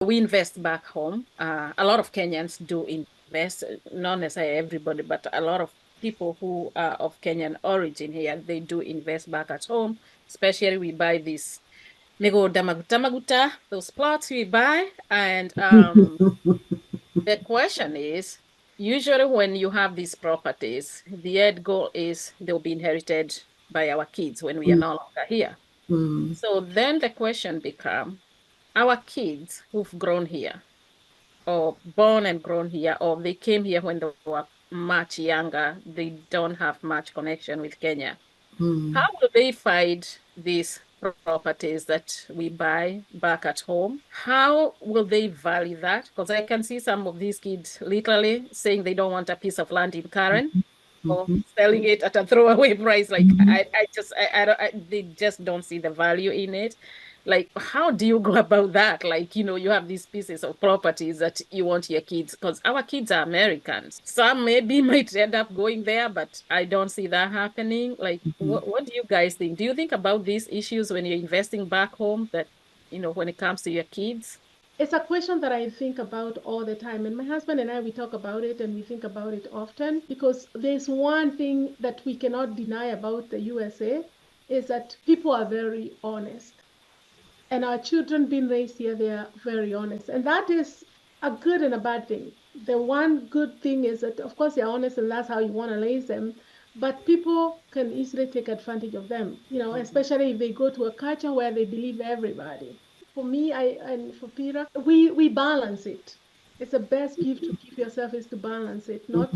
we invest back home. A lot of Kenyans do invest, not necessarily everybody, but a lot of people who are of Kenyan origin here, they do invest back at home. Especially we buy this Migunda Maguta Maguta, those plots we buy. And the question is, usually when you have these properties, the end goal is they'll be inherited by our kids when we are no longer here. Mm. So then the question becomes, our kids who've grown here, or born and grown here, or they came here when they were much younger, they don't have much connection with Kenya. How will they find these properties that we buy back at home? How will they value that? Because I can see some of these kids literally saying they don't want a piece of land in Karen or selling it at a throwaway price. Like they just don't see the value in it. Like, how do you go about that? Like, you have these pieces of properties that you want your kids, because our kids are Americans. Some maybe might end up going there, but I don't see that happening. Like, what do you guys think? Do you think about these issues when you're investing back home that, when it comes to your kids? It's a question that I think about all the time. And my husband and I, we talk about it and we think about it often because there's one thing that we cannot deny about the USA is that people are very honest. And our children being raised here, they are very honest. And that is a good and a bad thing. The one good thing is that, of course, they're honest and that's how you want to raise them. But people can easily take advantage of them, especially if they go to a culture where they believe everybody. For me, and for Peter, we balance it. It's the best gift to give yourself is to balance it, not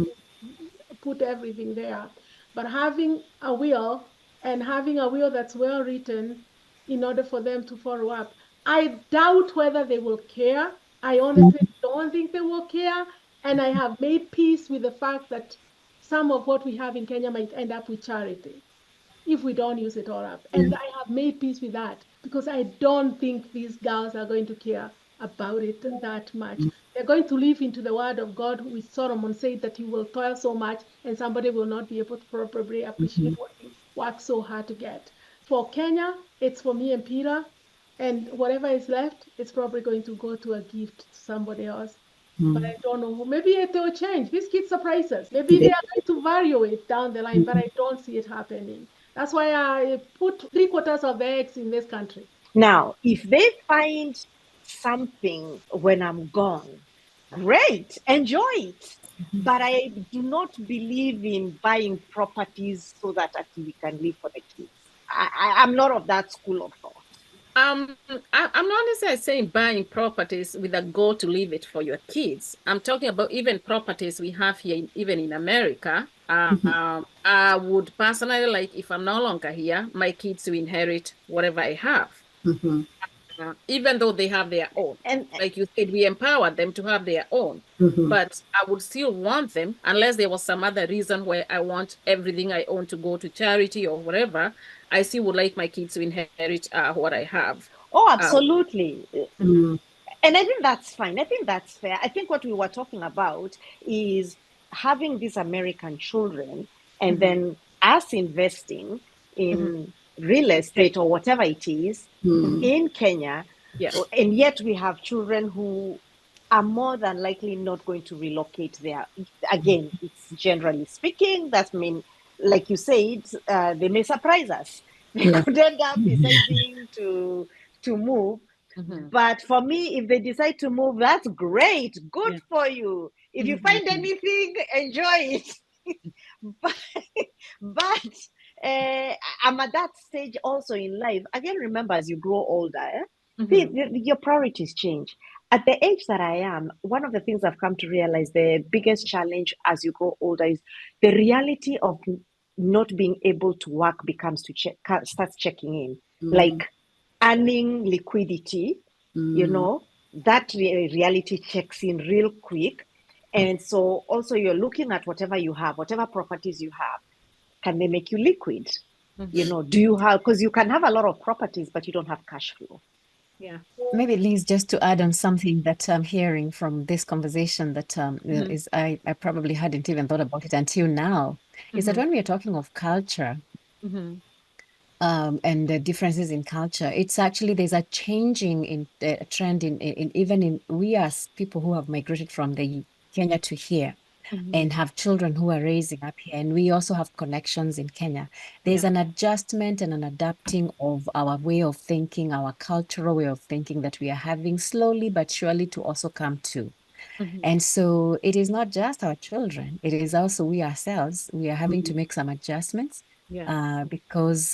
put everything there, but having a will and having a will that's well written in order for them to follow up. I doubt whether they will care. I honestly don't think they will care. And I have made peace with the fact that some of what we have in Kenya might end up with charity if we don't use it all up. And I have made peace with that because I don't think these girls are going to care about it that much. They're going to live into the word of God, which Solomon said that you will toil so much and somebody will not be able to probably appreciate what you work so hard to get. For Kenya, it's for me and Peter, and whatever is left, it's probably going to go to a gift to somebody else. But I don't know. Maybe it will change. These kids surprise us. Maybe they are going to value it down the line, but I don't see it happening. That's why I put 3/4 of the eggs in this country. Now, if they find something when I'm gone, great, enjoy it. But I do not believe in buying properties so that actually we can live for the kids. I'm not of that school of thought. I'm not necessarily saying buying properties with a goal to leave it for your kids. I'm talking about even properties we have here, even in America. I would personally like, if I'm no longer here, my kids to inherit whatever I have, even though they have their own. And Like you said, we empower them to have their own. But I would still want them, unless there was some other reason where I want everything I own to go to charity or whatever. I still would like my kids to inherit what I have. oh, absolutely. And I think that's fine. I think that's fair. I think what we were talking about is having these American children and then us investing in real estate or whatever it is in Kenya. Yes. And yet we have children who are more than likely not going to relocate there. Again, it's generally speaking, that mean, like you said, they may surprise us. They could end up deciding to move. But for me, if they decide to move, that's great. Good for you. If you find anything, enjoy it. but I'm at that stage also in life. Again, remember, as you grow older, your priorities change. At the age that I am, one of the things I've come to realize, the biggest challenge as you grow older is the reality of not being able to work becomes to starts checking in. Like earning liquidity, that reality checks in real quick. And so also you're looking at whatever you have, whatever properties you have, can they make you liquid? Do you have, because you can have a lot of properties, but you don't have cash flow. Yeah. Maybe, Liz, just to add on something that I'm hearing from this conversation that is I probably hadn't even thought about it until now, is that when we are talking of culture, and the differences in culture. It's actually, there's a changing in a trend in even in we as people who have migrated from the Kenya to here and have children who are raising up here, and we also have connections in Kenya. There's an adjustment and an adapting of our way of thinking, our cultural way of thinking that we are having slowly but surely to also come to. And so it is not just our children, it is also we ourselves. We are having to make some adjustments because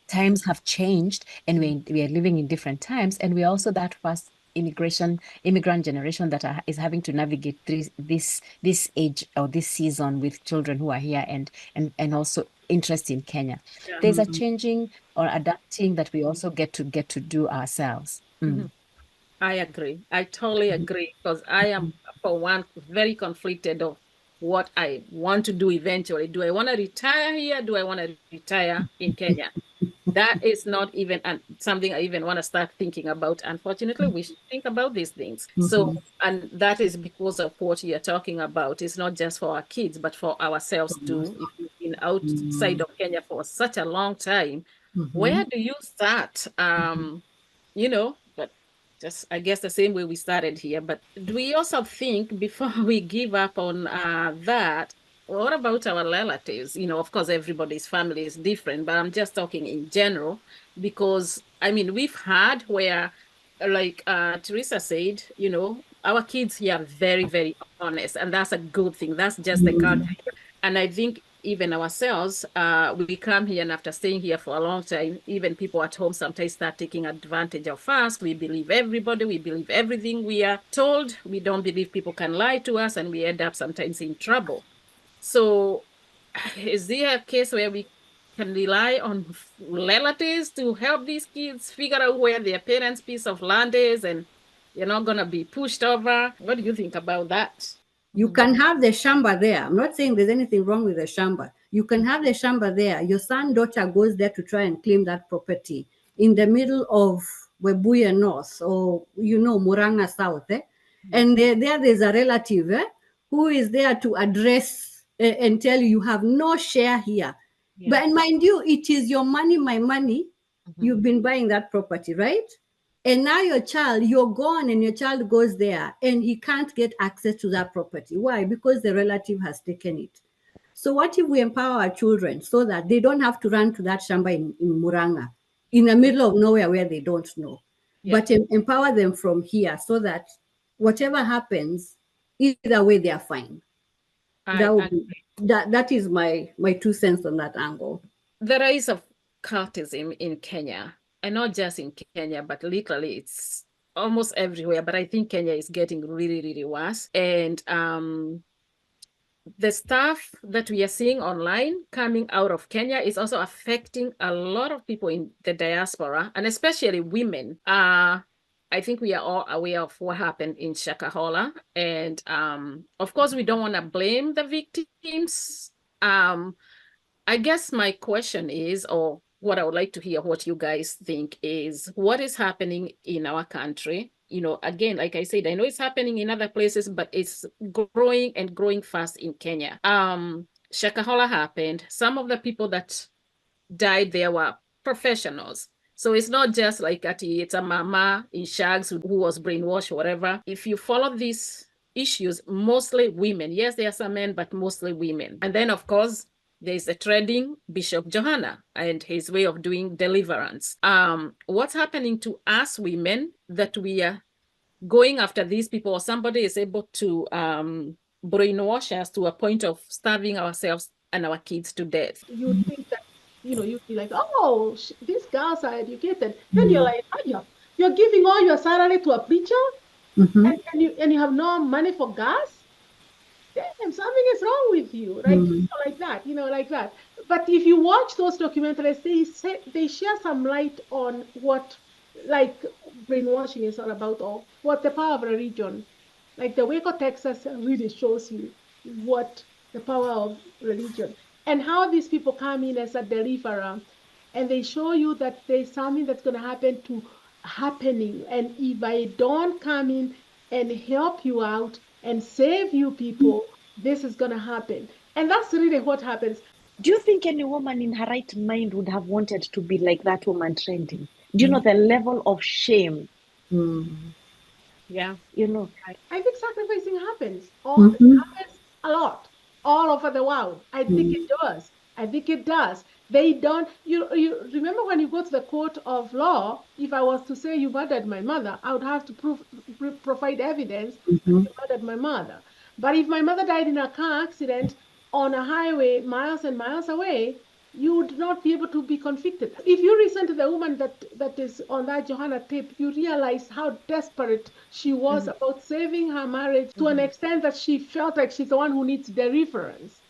times have changed and we are living in different times. And we're also that first immigrant generation that is having to navigate this age or this season with children who are here and also interest in Kenya. There's a changing or adapting that we also get to do ourselves. I agree. I totally agree because I am, for one, very conflicted of what I want to do eventually. Do I want to retire here? Do I want to retire in Kenya? That is not even something I even want to start thinking about. Unfortunately, we should think about these things. So, and that is because of what you're talking about. It's not just for our kids, but for ourselves too. If you've been outside of Kenya for such a long time, where do you start? But just I guess the same way we started here. But do we also think before we give up on that, what about our relatives? Of course, everybody's family is different, but I'm just talking in general because I mean we've had where, like Teresa said, our kids here are very, very honest, and that's a good thing. That's just the culture. And I think even ourselves, we come here and after staying here for a long time, even people at home sometimes start taking advantage of us. We believe everybody, we believe everything we are told. We don't believe people can lie to us, and we end up sometimes in trouble. So is there a case where we can rely on relatives to help these kids figure out where their parents' piece of land is and you're not going to be pushed over? What do you think about that? You can have the shamba there. I'm not saying there's anything wrong with the shamba. You can have the shamba there. Your son, daughter goes there to try and claim that property in the middle of Webuye North or, Muranga South. And there's a relative who is there to address and tell you have no share here. But mind you, it is your money, my money. You've been buying that property, right? And now you're gone and your child goes there and he can't get access to that property. Why? Because the relative has taken it. So what if we empower our children so that they don't have to run to that shamba in Muranga, in the middle of nowhere where they don't know, but empower them from here so that whatever happens, either way they are fine. That is my 2 cents on that angle. The rise of cultism in Kenya, and not just in Kenya, but literally it's almost everywhere. But I think Kenya is getting really, really worse. And the stuff that we are seeing online coming out of Kenya is also affecting a lot of people in the diaspora, and especially women. I think we are all aware of what happened in Shakahola. And of course, we don't want to blame the victims. I guess my question is, or what I would like to hear what you guys think is, what is happening in our country? Again, like I said, I know it's happening in other places, but it's growing and growing fast in Kenya. Shakahola happened. Some of the people that died there were professionals. So it's not just like it's a mama in shags who was brainwashed or whatever. If you follow these issues, mostly women. Yes, there are some men, but mostly women. And then, of course, there's a trading Bishop Johanna and his way of doing deliverance. What's happening to us women that we are going after these people, or somebody is able to brainwash us to a point of starving ourselves and our kids to death? You think that, you'd be like, oh, these girls are educated. Then you're like, oh, you're giving all your salary to a preacher and you have no money for gas? Damn, something is wrong with you, right? Like that. But if you watch those documentaries, they share some light on what, like, brainwashing is all about, or what the power of religion. Like the Waco, Texas really shows you what the power of religion and how these people come in as a deliverer, and they show you that there's something that's going to happening, and if I don't come in and help you out and save you people, this is going to happen. And that's really what happens. Do you think any woman in her right mind would have wanted to be like that woman trending? Do you know the level of shame? Yeah. You know, I think sacrificing happens. Mhm. It happens a lot all over the world. I think it does. I think it does. They don't. You remember when you go to the court of law? If I was to say you murdered my mother, I would have to provide evidence that you murdered my mother. But if my mother died in a car accident on a highway miles and miles away, you would not be able to be convicted. If you listen to the woman that is on that Johanna tape, you realize how desperate she was about saving her marriage to an extent that she felt like she's the one who needs deliverance.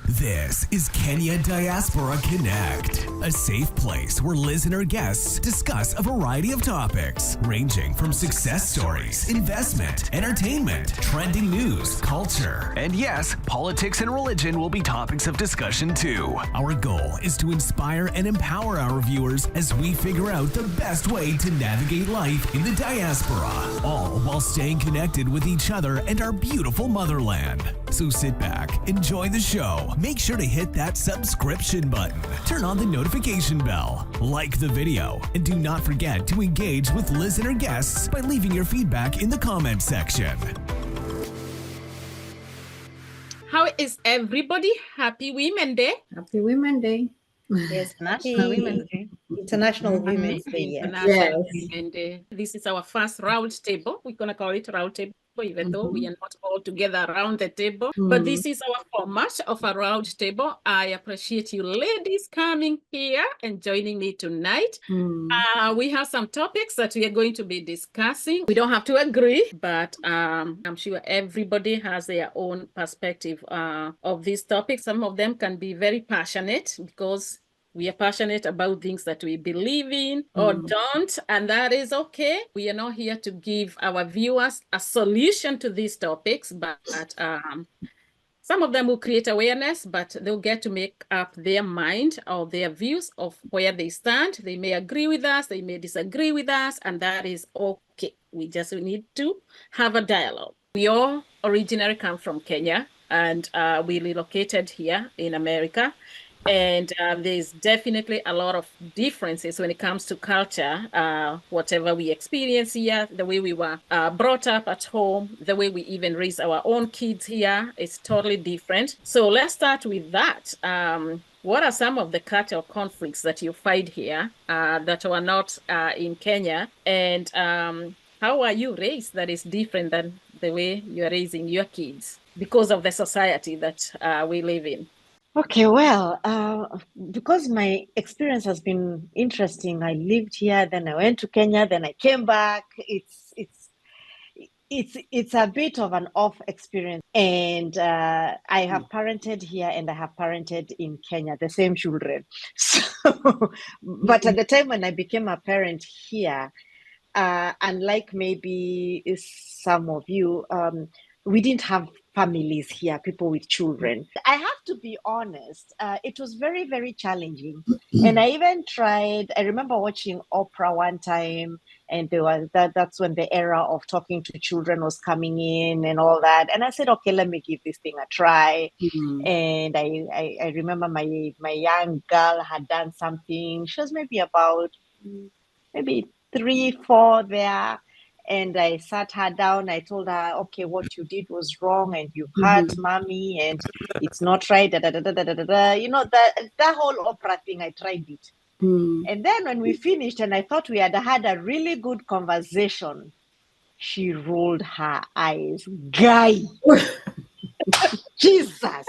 This is Kenya Diaspora Connect, a safe place where listener guests discuss a variety of topics ranging from success stories, investment, entertainment, trending news, culture, and yes, politics and religion will be topics of discussion too. Our goal is to inspire and empower our viewers as we figure out the best way to navigate life in the diaspora, all while staying connected with each other and our beautiful motherland. So sit back, enjoy the show, make sure to hit that subscription button, turn on the notification bell, like the video, and do not forget to engage with listener guests by leaving your feedback in the comment section. How is everybody? Happy Women Day. Happy Women Day. Yes, National Women's Day. International Women's Day, yes. International Yes. Women Day. This is our first round table. We're going to call it round table, even though we are not all together around the table. But this is our format of a round table. I appreciate you ladies coming here and joining me tonight. We have some topics that we are going to be discussing. We don't have to agree, but I'm sure everybody has their own perspective of these topics. Some of them can be very passionate because we are passionate about things that we believe in or don't, and that is okay. We are not here to give our viewers a solution to these topics, but some of them will create awareness, but they'll get to make up their mind or their views of where they stand. They may agree with us, they may disagree with us, and that is okay. We just need to have a dialogue. We all originally come from Kenya, and we relocated here in America. And there's definitely a lot of differences when it comes to culture, whatever we experience here, the way we were brought up at home, the way we even raise our own kids here is totally different. So let's start with that. What are some of the cultural conflicts that you find here that were not in Kenya? And how are you raised that is different than the way you're raising your kids because of the society that we live in? okay, well, because my experience has been interesting. I lived here, then I went to Kenya, then I came back. It's a bit of an off experience, and I have parented here and I have parented in Kenya, the same children. So, but at the time when I became a parent here, unlike maybe some of you, we didn't have families here, people with children. I have to be honest, it was very, very challenging. And I even tried, I remember watching Oprah one time, and there was that's when the era of talking to children was coming in and all that. And I said, okay, let me give this thing a try. And I remember my young girl had done something. She was maybe about maybe 3, 4 there. And I sat her down. I told her, okay, what you did was wrong and you hurt mommy and it's not right. Da, da, da, da, da, da, da. You know, that whole Oprah thing, I tried it. And then when we finished and I thought we had a really good conversation, she rolled her eyes. Guy, Jesus.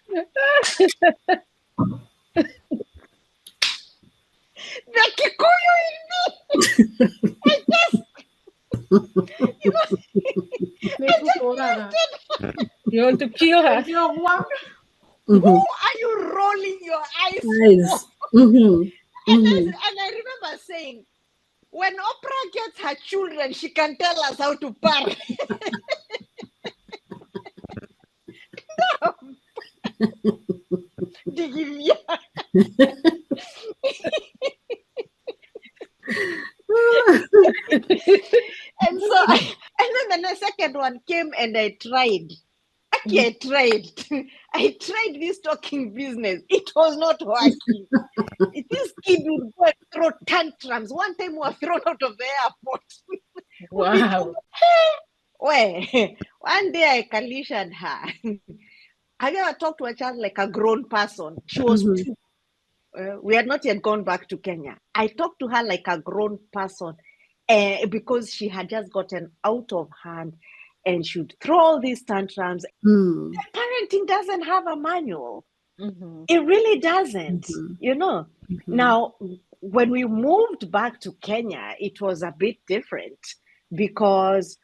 The Kikuyu in me. I just, you know, You want to kill her? who are you rolling your eyes for? And I remember saying, when Oprah gets her children, she can tell us how to parent. And then the second one came and I tried. I Lucky I tried. I tried this talking business. It was not working. This kid would go and throw tantrums. One time we were thrown out of the airport. Wow. Well, one day I conditioned her. Have you ever talked to a child like a grown person? She was two. We had not yet gone back to Kenya. I talked to her like a grown person because she had just gotten out of hand and she would throw all these tantrums. Parenting doesn't have a manual. It really doesn't, you know. Now, when we moved back to Kenya, it was a bit different because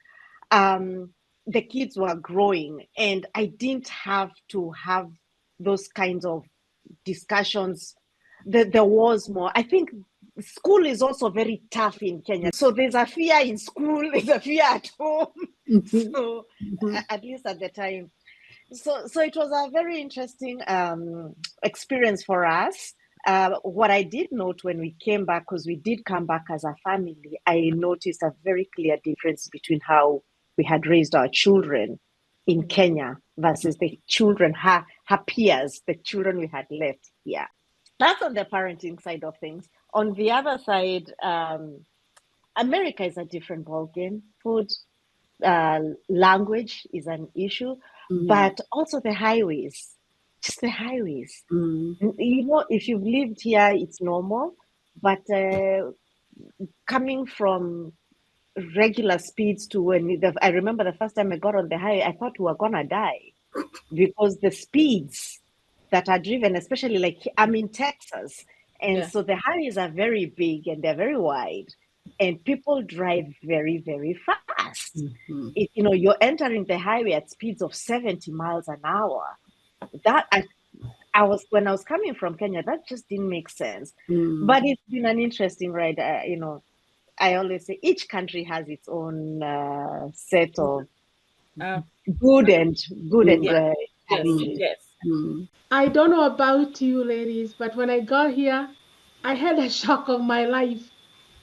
the kids were growing and I didn't have to have those kinds of discussions. There was more. I think school is also very tough in Kenya. So there's a fear in school, there's a fear at home. So at least at the time. So it was a very interesting experience for us. What I did note when we came back, because we did come back as a family, I noticed a very clear difference between how we had raised our children in Kenya versus the children, her peers, the children we had left here. That's on the parenting side of things. On the other side, America is a different ballgame. Food, language is an issue, but also the highways, just the highways. You know, if you've lived here, it's normal, but coming from regular speeds to I remember the first time I got on the highway, I thought we were gonna die because the speeds that are driven, especially like I'm in Texas, and so the highways are very big and they're very wide, and people drive very, very fast. You know, you're entering the highway at speeds of 70 miles an hour. That when I was coming from Kenya, that just didn't make sense. But it's been an interesting ride. You know, I always say each country has its own set of good and challenges. Yes. I don't know about you ladies, but when I got here, I had a shock of my life.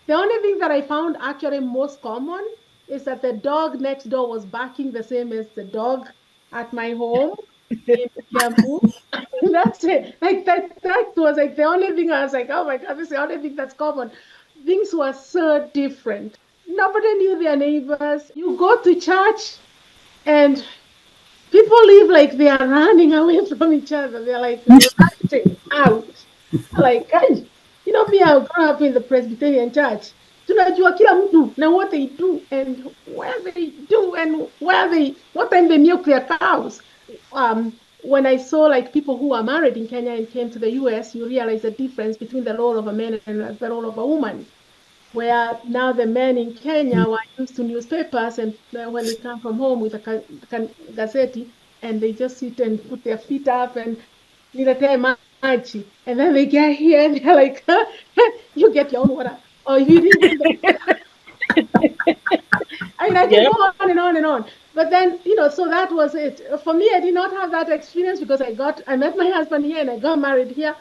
The only thing that I found actually most common is that the dog next door was barking the same as the dog at my home in Kiambu. That's it. Like that was like the only thing I was like, oh my God, this is the only thing that's common. Things were so different. Nobody knew their neighbors. You go to church and people live like they are running away from each other. They're like rushing out. Like, guys, you know, me, I grew up in the Presbyterian church. Tunajua kila mtu na what they do and where they do and what time they milk their cows. When I saw like people who are married in Kenya and came to the US, you realize the difference between the role of a man and the role of a woman. Where now the men in Kenya were used to newspapers, and when they come from home with a gazette, and they just sit and put their feet up and niletee maji, and then they get here and they're like, you get your own water, or you didn't bring the I mean, I can go on and on and on. But then, you know, so that was it. For me, I did not have that experience because I met my husband here and I got married here.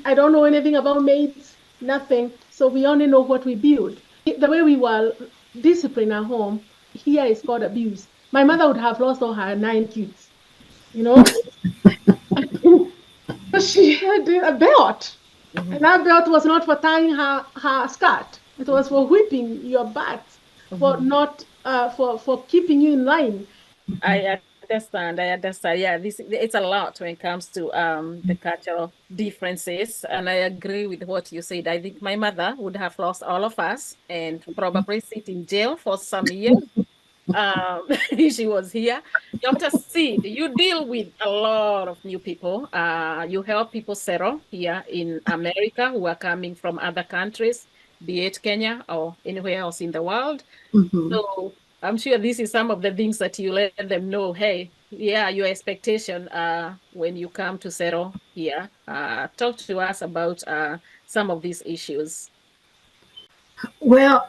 I don't know anything about maids, nothing. So we only know what we build. The way we were disciplined at home, here is called abuse. My mother would have lost all her 9 kids, you know? She had a belt. And that belt was not for tying her skirt. It was for whipping your butt, for not for keeping you in line. I understand. Yeah, it's a lot when it comes to the cultural differences, and I agree with what you said. I think my mother would have lost all of us and probably sit in jail for some years. She was here. Dr. Sid, you deal with a lot of new people. You help people settle here in America who are coming from other countries, be it Kenya or anywhere else in the world. So I'm sure this is some of the things that you let them know. Hey, yeah, your expectation when you come to settle here. Talk to us about some of these issues. Well,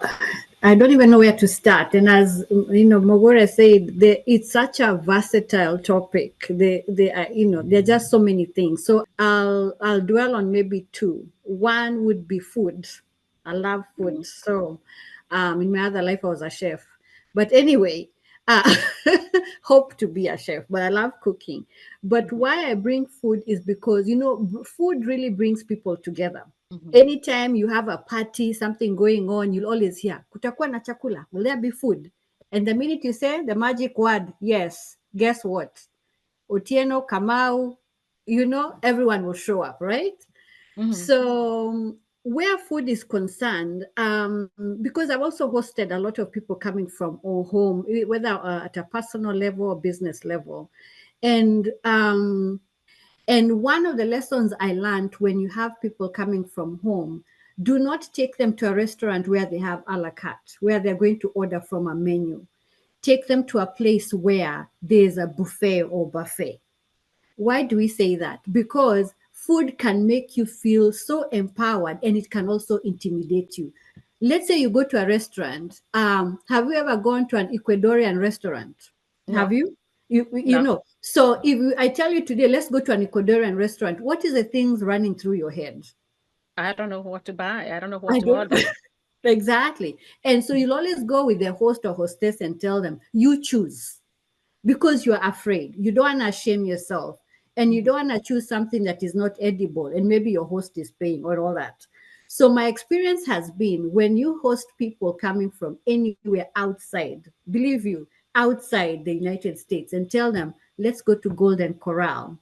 I don't even know where to start. And as you know, Mogora said, it's such a versatile topic. There are just so many things. So I'll dwell on maybe two. One would be food. I love food. So in my other life, I was a chef. But anyway, uh, hope to be a chef, but I love cooking. But why I bring food is because, food really brings people together. Anytime you have a party, something going on, you'll always hear, kutakuwa na chakula, will there be food? And the minute you say the magic word, yes, guess what? Otieno, Kamau, everyone will show up, right? So where food is concerned, because I've also hosted a lot of people coming from all home, whether at a personal level or business level. And one of the lessons I learned when you have people coming from home, do not take them to a restaurant where they have a la carte, where they're going to order from a menu. Take them to a place where there's a buffet or buffet. Why do we say that? Because food can make you feel so empowered, and it can also intimidate you. Let's say you go to a restaurant. Have you ever gone to an Ecuadorian restaurant? No. Have you? You No. know. So if I tell you today, let's go to an Ecuadorian restaurant, what is the things running through your head? I don't know what to buy. I don't know what to order. Exactly. And so you'll always go with the host or hostess and tell them, you choose, because you're afraid. You don't want to shame yourself, and you don't want to choose something that is not edible, and maybe your host is paying or all that. So my experience has been, when you host people coming from anywhere outside, believe you, outside the United States, and tell them, let's go to Golden Corral,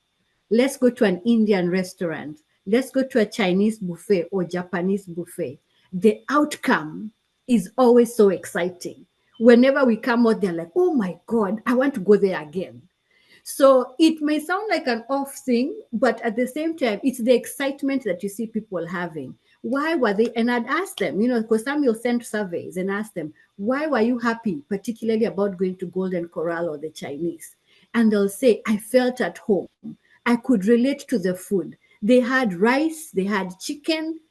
let's go to an Indian restaurant, let's go to a Chinese buffet or Japanese buffet, the outcome is always so exciting. Whenever we come out, they're like, oh my God, I want to go there again. So it may sound like an off thing, but at the same time, it's the excitement that you see people having. Why were they? And I'd ask them, because some will send surveys and ask them, why were you happy, particularly about going to Golden Corral or the Chinese? And they'll say, I felt at home. I could relate to the food. They had rice, they had chicken.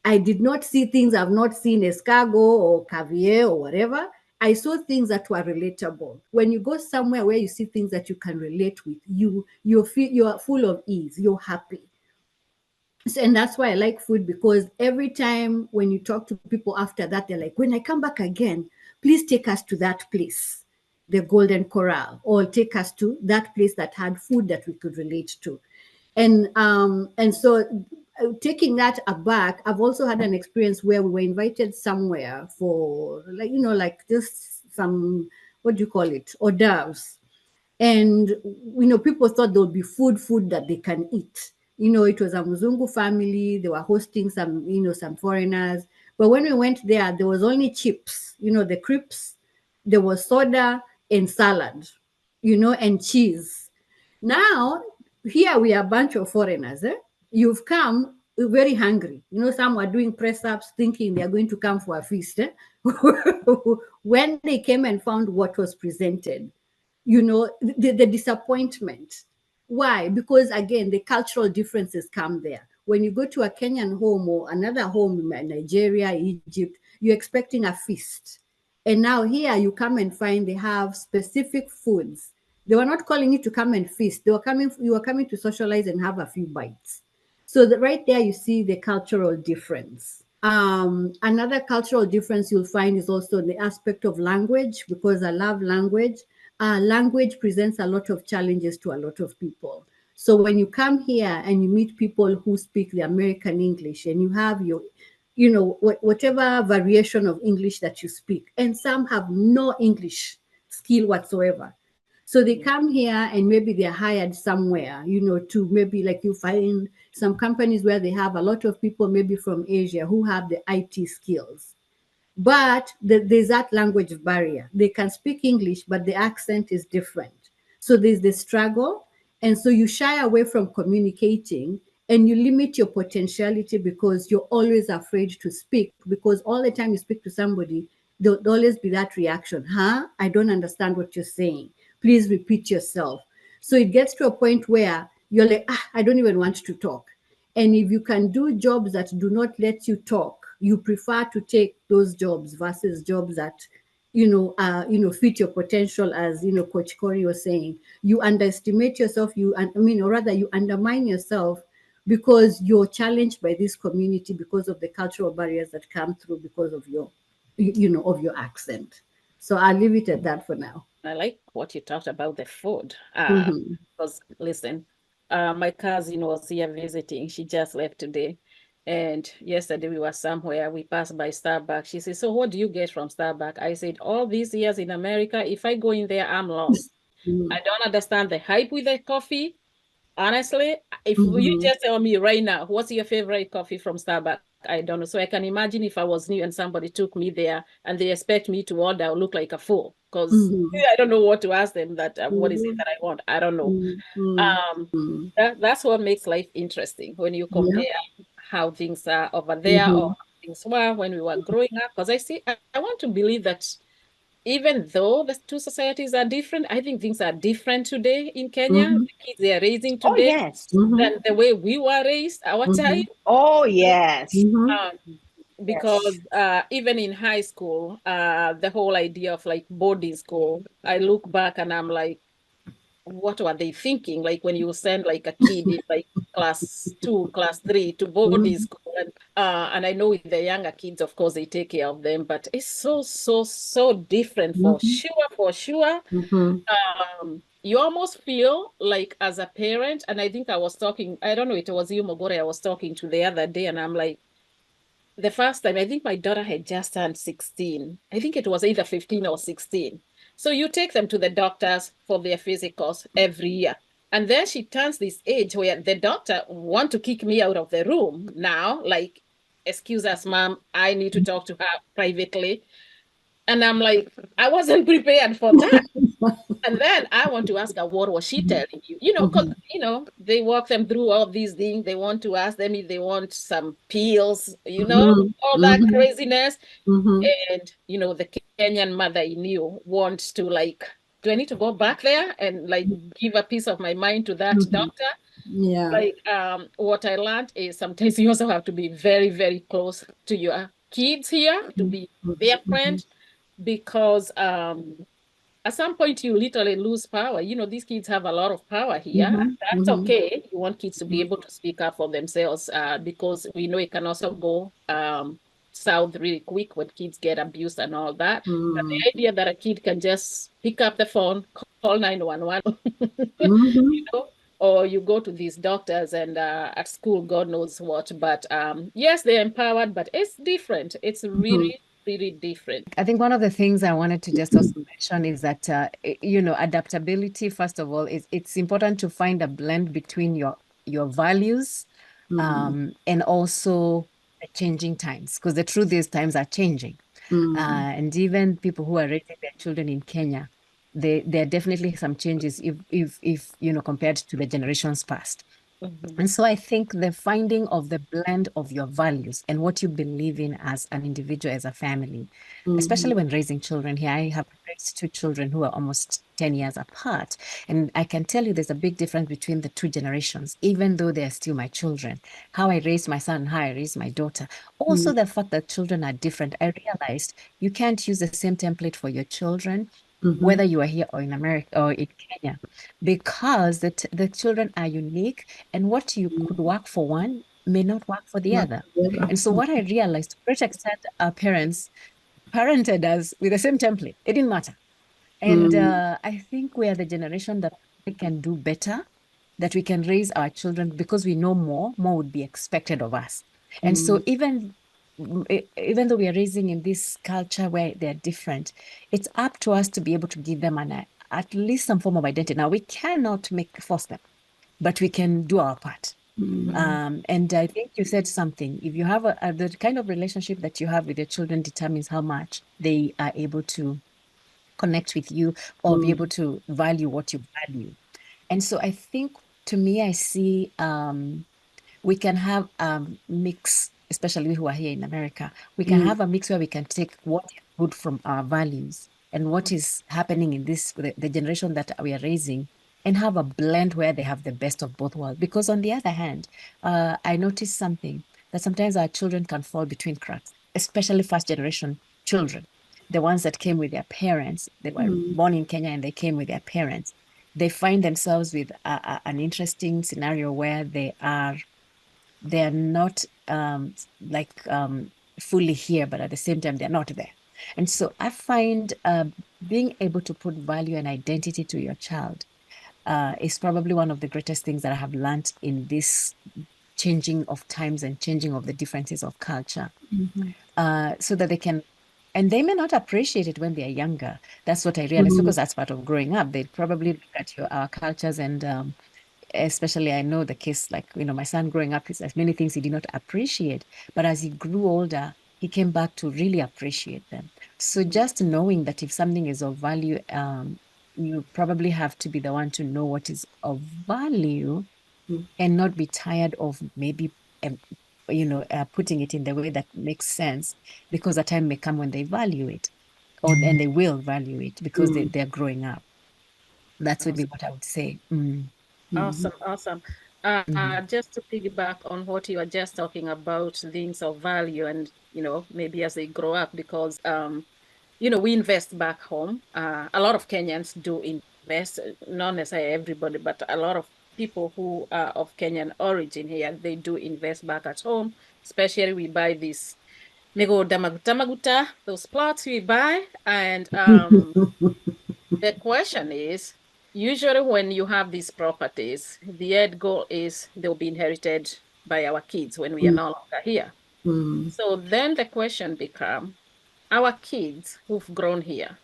I did not see things I've not seen, escargot or caviar or whatever. I saw things that were relatable. When you go somewhere where you see things that you can relate with, you're full of ease, you're happy. So, and that's why I like food, because every time when you talk to people after that, they're like, when I come back again, please take us to that place, the Golden Corral, or take us to that place that had food that we could relate to. And so taking that aback, I've also had an experience where we were invited somewhere for like just some, what do you call it, hors d'oeuvres. And people thought there would be food that they can eat. It was a Muzungu family. They were hosting some foreigners. But when we went there was only chips, the crisps. There was soda and salad, and cheese. Now, here we are a bunch of foreigners. You've come very hungry. Some were doing press ups thinking they're going to come for a feast. When they came and found what was presented, the disappointment. Why? Because again, the cultural differences come there. When you go to a Kenyan home or another home in Nigeria, Egypt, you're expecting a feast. And now here you come and find they have specific foods. They were not calling you to come and feast. You were coming to socialize and have a few bites. So right there you see the cultural difference. Another cultural difference you'll find is also the aspect of language, because I love language. Language presents a lot of challenges to a lot of people. So when you come here and you meet people who speak the American English, and you have your, whatever variation of English that you speak, and some have no English skill whatsoever. So they come here and maybe they're hired somewhere, to maybe, like, you find some companies where they have a lot of people maybe from Asia who have the IT skills. But there's that language barrier. They can speak English, but the accent is different. So there's the struggle. And so you shy away from communicating, and you limit your potentiality because you're always afraid to speak, because all the time you speak to somebody, there'll always be that reaction. I don't understand what you're saying. Please repeat yourself. So it gets to a point where you're like, I don't even want to talk. And if you can do jobs that do not let you talk, you prefer to take those jobs versus jobs that, fit your potential, as, Coach Corey was saying. You underestimate yourself, or rather you undermine yourself, because you're challenged by this community because of the cultural barriers that come through because of your, of your accent. So I'll leave it at that for now. I like what you talked about the food. Mhm. Because listen, my cousin was here visiting. She just left today. And yesterday we were somewhere, we passed by Starbucks. She said, so what do you get from Starbucks? I said, all these years in America, if I go in there, I'm lost. Mhm. I don't understand the hype with the coffee. Honestly, if you Mhm. just tell me right now, what's your favorite coffee from Starbucks? I don't know. So I can imagine if I was new and somebody took me there and they expect me to order, I'll look like a fool because Mhm. I don't know what to ask them that what is it Mhm. that I want? I don't know. Mhm. Mhm. That's what makes life interesting when you Yeah. compare how things are over there or Mhm. how things were when we were growing up. Because I want to believe that even though the two societies are different, I think things are different today in Kenya. Mhm. The kids they are raising Oh, today yes. Mhm. than the way we were raised our time. Mhm. Oh, yes. Mhm. Because even in high school, the whole idea of like boarding school, I look back and I'm like, what were they thinking? Like when you send like a kid in like class 2, class 3 to boarding Mhm. school, and I know with the younger kids, of course, they take care of them, but it's so different for Mhm. sure, for sure. Mhm. You almost feel like as a parent, and I think I was talking, I don't know, it was you, Mogore, I was talking to the other day, and I'm like, the first time, I think my daughter had just turned 16. I think it was either 15 or 16. So you take them to the doctors for their physicals every year. And then she turns this age where the doctor want to kick me out of the room now, like, excuse us, ma'am, I need to talk to her privately. And I'm like, I wasn't prepared for that. And then I want to ask her, what was she telling you? Because, Mhm. they walk them through all these things. They want to ask them if they want some pills, Mhm. all that Mhm. craziness. Mhm. And, the Kenyan mother in you wants to like, do I need to go back there and like give a piece of my mind to that Mhm. doctor? Yeah. Like, what I learned is sometimes you also have to be very, very close to your kids here to be their Mhm. friend because at some point you literally lose power. These kids have a lot of power here. Mhm. That's Mhm. okay. You want kids to be able to speak up for themselves because we know it can also go south really quick when kids get abused and all that. But Mhm. the idea that a kid can just pick up the phone, call 911, Mhm. or you go to these doctors and at school, God knows what. But yes, they're empowered, but it's different. It's Mhm. really, really different. I think one of the things I wanted to just also mention is that, adaptability, first of all, it's important to find a blend between your values Mhm. and also the changing times, because the truth is times are changing. Mhm. And even people who are raising their children in Kenya, there are definitely some changes if compared to the generations past. Mhm. And so I think the finding of the blend of your values and what you believe in as an individual, as a family, especially Mhm. when raising children here. I have raised two children who are almost 10 years apart. And I can tell you there's a big difference between the two generations, even though they're still my children. How I raised my son, how I raised my daughter. Also, the fact that children are different. I realized you can't use the same template for your children, Mhm. whether you are here or in America or in Kenya, because the children are unique, and what you could work for one may not work for the Not other. together. And so what I realized, to a great extent, our parents parented us with the same template. It didn't matter. And Mhm. I think we are the generation that we can do better, that we can raise our children because we know more would be expected of us. And so even though we are raising in this culture where they're different, it's up to us to be able to give them at least some form of identity. Now, we cannot force them, but we can do our part. And I think you said something. If you have the kind of relationship that you have with your children determines how much they are able to connect with you or be able to value what you value. And so I think, to me, I see we can have a mix, especially we who are here in America. We can have a mix where we can take what is good from our values and what is happening in the generation that we are raising, and have a blend where they have the best of both worlds. Because on the other hand, I noticed something, that sometimes our children can fall between cracks, especially first generation children, the ones that came with their parents. They were born in Kenya and they came with their parents. They find themselves with an interesting scenario where they're not fully here, but at the same time they're not there. And so I find being able to put value and identity to your child is probably one of the greatest things that I have learned in this changing of times and changing of the differences of culture, so that they can, and they may not appreciate it when they're younger. That's what I realized, because that's part of growing up. They'd probably look at our cultures, and especially I know the case, like, my son growing up, there's many things he did not appreciate, but as he grew older, he came back to really appreciate them. So just knowing that if something is of value, you probably have to be the one to know what is of value and not be tired of maybe putting it in the way that makes sense, because a time may come when they value it, and they will value it because they're growing up. That's would be what I would say. Awesome, awesome. Just to piggyback on what you were just talking about, things of value and, maybe as they grow up, because, we invest back home. A lot of Kenyans do invest, not necessarily everybody, but a lot of people who are of Kenyan origin here, they do invest back at home. Especially we buy this Migunda Maguta Maguta, those plots we buy. And the question is, usually when you have these properties, the end goal is they'll be inherited by our kids when we are no longer here. So then the question becomes, our kids who've grown here,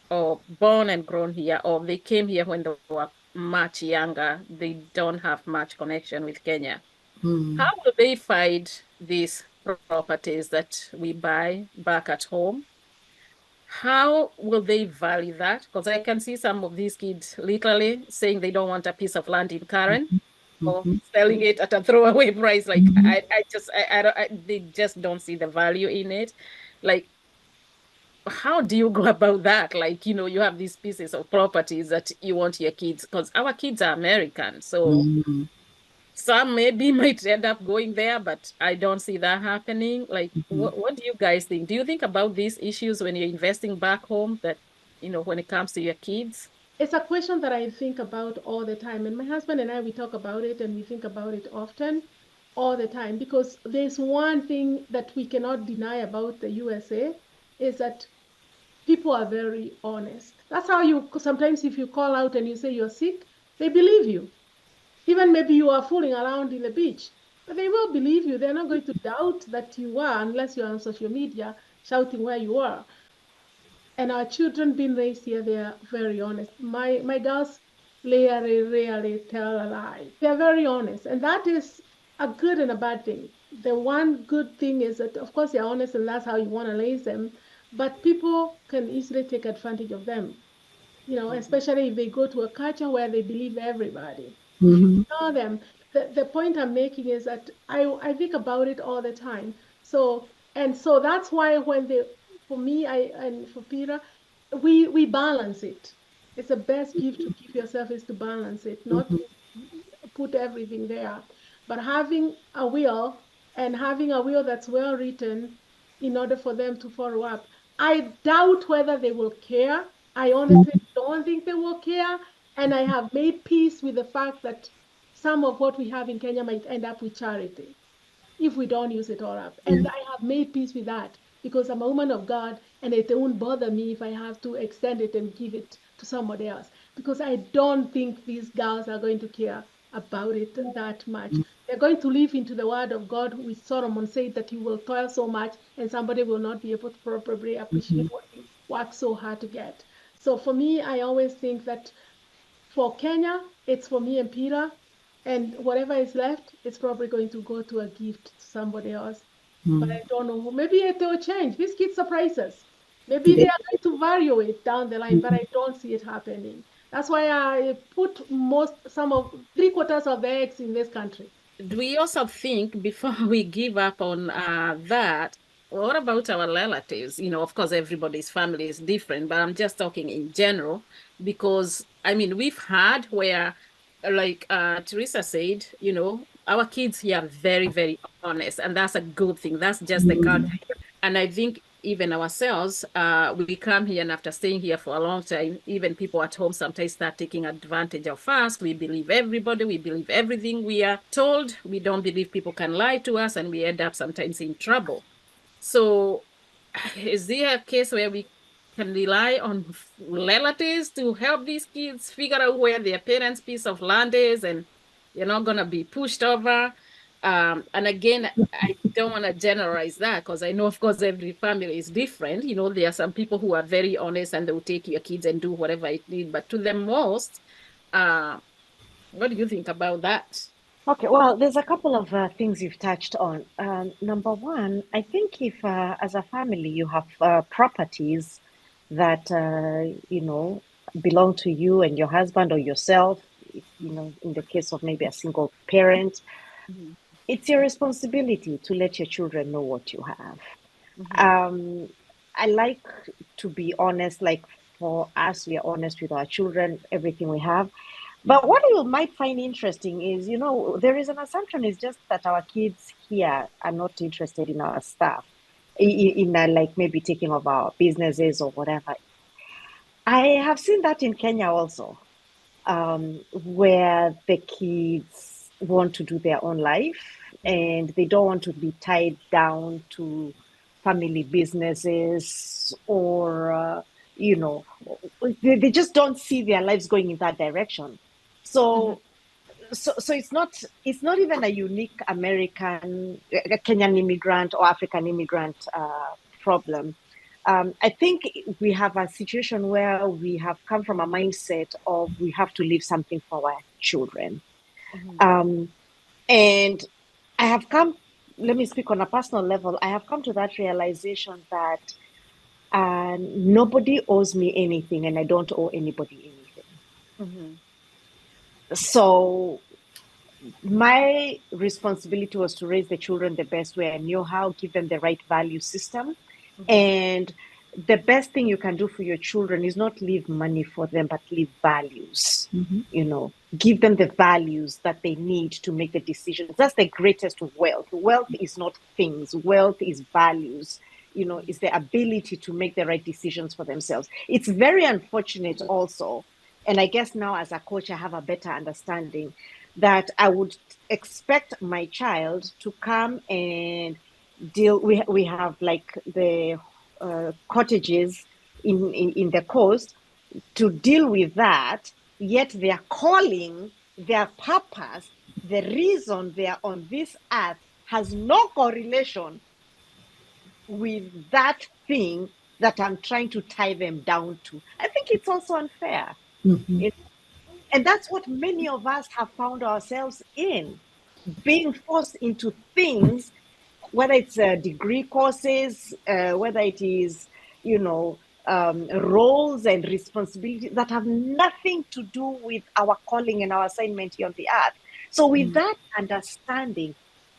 or born and grown here, or they came here when they were much younger, they don't have much connection with Kenya. How will they find these properties that we buy back at home? How will they value that? Because I can see some of these kids literally saying they don't want a piece of land in Karen, or selling it at a throwaway price. Like they just don't see the value in it. Like, how do you go about that? Like, you have these pieces of properties that you want your kids, because our kids are American. So some maybe might end up going there, but I don't see that happening. Like, what do you guys think? Do you think about these issues when you're investing back home, that, when it comes to your kids? It's a question that I think about all the time. And my husband and I, we talk about it and we think about it often, all the time, because there's one thing that we cannot deny about the USA is that people are very honest. That's how sometimes if you call out and you say you're sick, they believe you. Even maybe you are fooling around in the beach, but they will believe you. They're not going to doubt that you are, unless you're on social media shouting where you are. And our children being raised here, they are very honest. My girls rarely tell a lie. They are very honest, and that is a good and a bad thing. The one good thing is that, of course, they're honest, and that's how you want to raise them. But people can easily take advantage of them, especially if they go to a culture where they believe everybody. If you know them, the point I'm making is that I think about it all the time. So that's why for me, and for Peter, we balance it. It's the best gift to give yourself is to balance it, not to put everything there, but having a will, and having a will that's well written in order for them to follow up. I doubt whether they will care. I honestly don't think they will care. And I have made peace with the fact that some of what we have in Kenya might end up with charity if we don't use it all up. And I have made peace with that because I'm a woman of God, and it won't bother me if I have to extend it and give it to somebody else, because I don't think these girls are going to care about it that much. They're going to live into the word of God, which Solomon said that you will toil so much and somebody will not be able to properly appreciate what you work so hard to get. So for me, I always think that for Kenya, it's for me and Peter, and whatever is left, it's probably going to go to a gift to somebody else. But I don't know who. Maybe it will change. These kids surprise us. Maybe they are going to value it down the line, but I don't see it happening. That's why I put some of 3/4 of the eggs in this country. Do we also think, before we give up on that, what about our relatives? Of course, everybody's family is different, but I'm just talking in general, because, we've had where, like Teresa said, our kids here are very, very honest, and that's a good thing. That's just the country. And I think even ourselves, we come here, and after staying here for a long time, even people at home sometimes start taking advantage of us. We believe everybody, we believe everything we are told. We don't believe people can lie to us, and we end up sometimes in trouble. So is there a case where we can rely on relatives to help these kids figure out where their parents' piece of land is, and you're not going to be pushed over. And again, I don't want to generalize that, because I know, of course, every family is different. You know, there are some people who are very honest and they will take your kids and do whatever it needs. But to the most, what do you think about that? Okay, well, there's a couple of things you've touched on. Number one, I think if as a family you have properties that belong to you and your husband or yourself, in the case of maybe a single parent, it's your responsibility to let your children know what you have. I like to be honest, like for us, we are honest with our children, everything we have. But what you might find interesting is, there is an assumption is just that our kids here are not interested in our stuff, in like maybe taking over our businesses or whatever. I have seen that in Kenya also, where the kids want to do their own life and they don't want to be tied down to family businesses, or, they just don't see their lives going in that direction. So it's not even a unique American, Kenyan immigrant or African immigrant problem. I think we have a situation where we have come from a mindset of we have to leave something for our children. And I have come, let me speak on a personal level, I have come to that realization that nobody owes me anything and I don't owe anybody anything. So my responsibility was to raise the children the best way I knew how, give them the right value system. And the best thing you can do for your children is not leave money for them, but leave values. Give them the values that they need to make the decisions. That's the greatest wealth. Wealth is not things. Wealth is values. Is the ability to make the right decisions for themselves. It's very unfortunate also, and I guess now as a coach, I have a better understanding that I would expect my child to come and deal. We have like the cottages in the coast to deal with that, yet their calling, their purpose, the reason they are on this earth has no correlation with that thing that I'm trying to tie them down to. I think it's also unfair. And that's what many of us have found ourselves in, being forced into things, whether it's degree courses, whether it is, roles and responsibilities that have nothing to do with our calling and our assignment here on the earth. So with that understanding,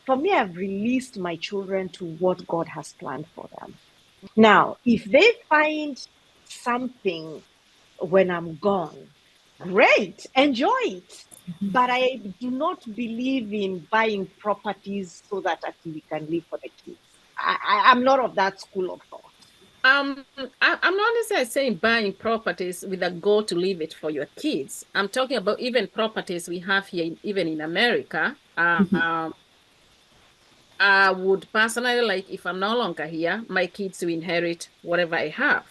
for me, I've released my children to what God has planned for them. Now, if they find something when I'm gone, great, enjoy it. But I do not believe in buying properties so that actually we can live for the kids. I'm not of that school of thought. I'm not necessarily saying buying properties with a goal to leave it for your kids. I'm talking about even properties we have here, even in America. I would personally like, if I'm no longer here, my kids to inherit whatever I have.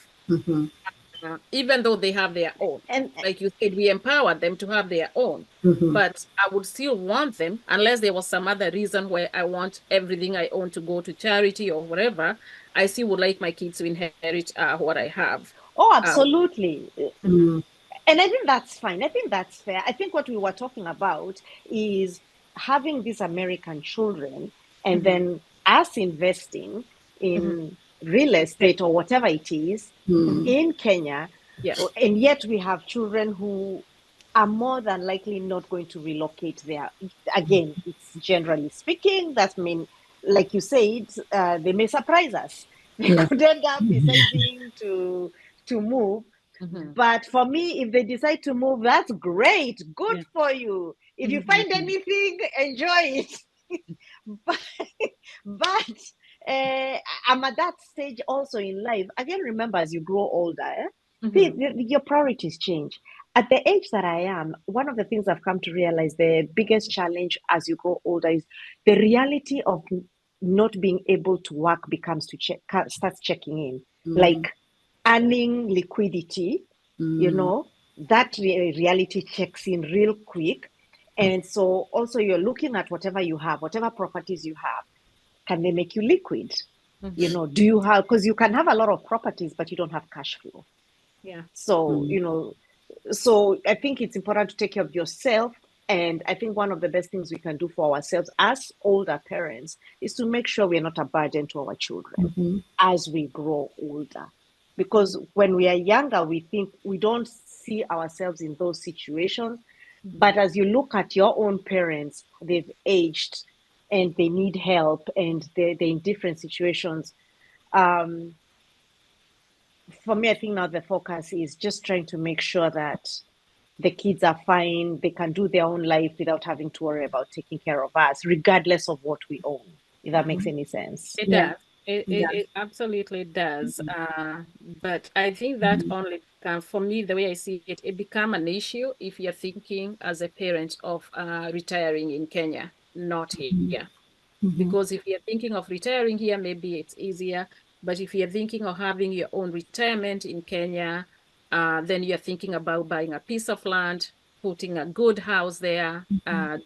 Even though they have their own. And like you said, we empower them to have their own. But I would still want them, unless there was some other reason where I want everything I own to go to charity or whatever, I still would like my kids to inherit what I have. Oh, absolutely. And I think that's fine. I think that's fair. I think what we were talking about is having these American children and then us investing in real estate or whatever it is in Kenya. Yes. And yet we have children who are more than likely not going to relocate there. Again, it's generally speaking, that mean, like you said, they may surprise us. They could end up deciding to move. But for me, if they decide to move, that's great. Good for you. If you find anything, enjoy it. but I'm at that stage also in life. Again, remember, as you grow older, your priorities change. At the age that I am, one of the things I've come to realize, the biggest challenge as you grow older is the reality of not being able to work starts checking in. Like, earning liquidity, you know, that reality checks in real quick. And so also you're looking at whatever you have, whatever properties you have, can they make you liquid? You know, do you have, because you can have a lot of properties, but you don't have cash flow. Yeah. So, you know, so I think it's important to take care of yourself. And I think one of the best things we can do for ourselves as older parents is to make sure we're not a burden to our children as we grow older. Because when we are younger, we think we don't see ourselves in those situations. But as you look at your own parents, they've aged and they need help and they're in different situations. For me, I think now the focus is just trying to make sure that the kids are fine, they can do their own life without having to worry about taking care of us, regardless of what we own, if that makes any sense. It Yeah. does. It absolutely does. But I think that only can, for me, the way I see it, it become an issue if you're thinking as a parent of retiring in Kenya, not here. Because if you're thinking of retiring here, maybe it's easier. But if you're thinking of having your own retirement in Kenya, then you're thinking about buying a piece of land, putting a good house there,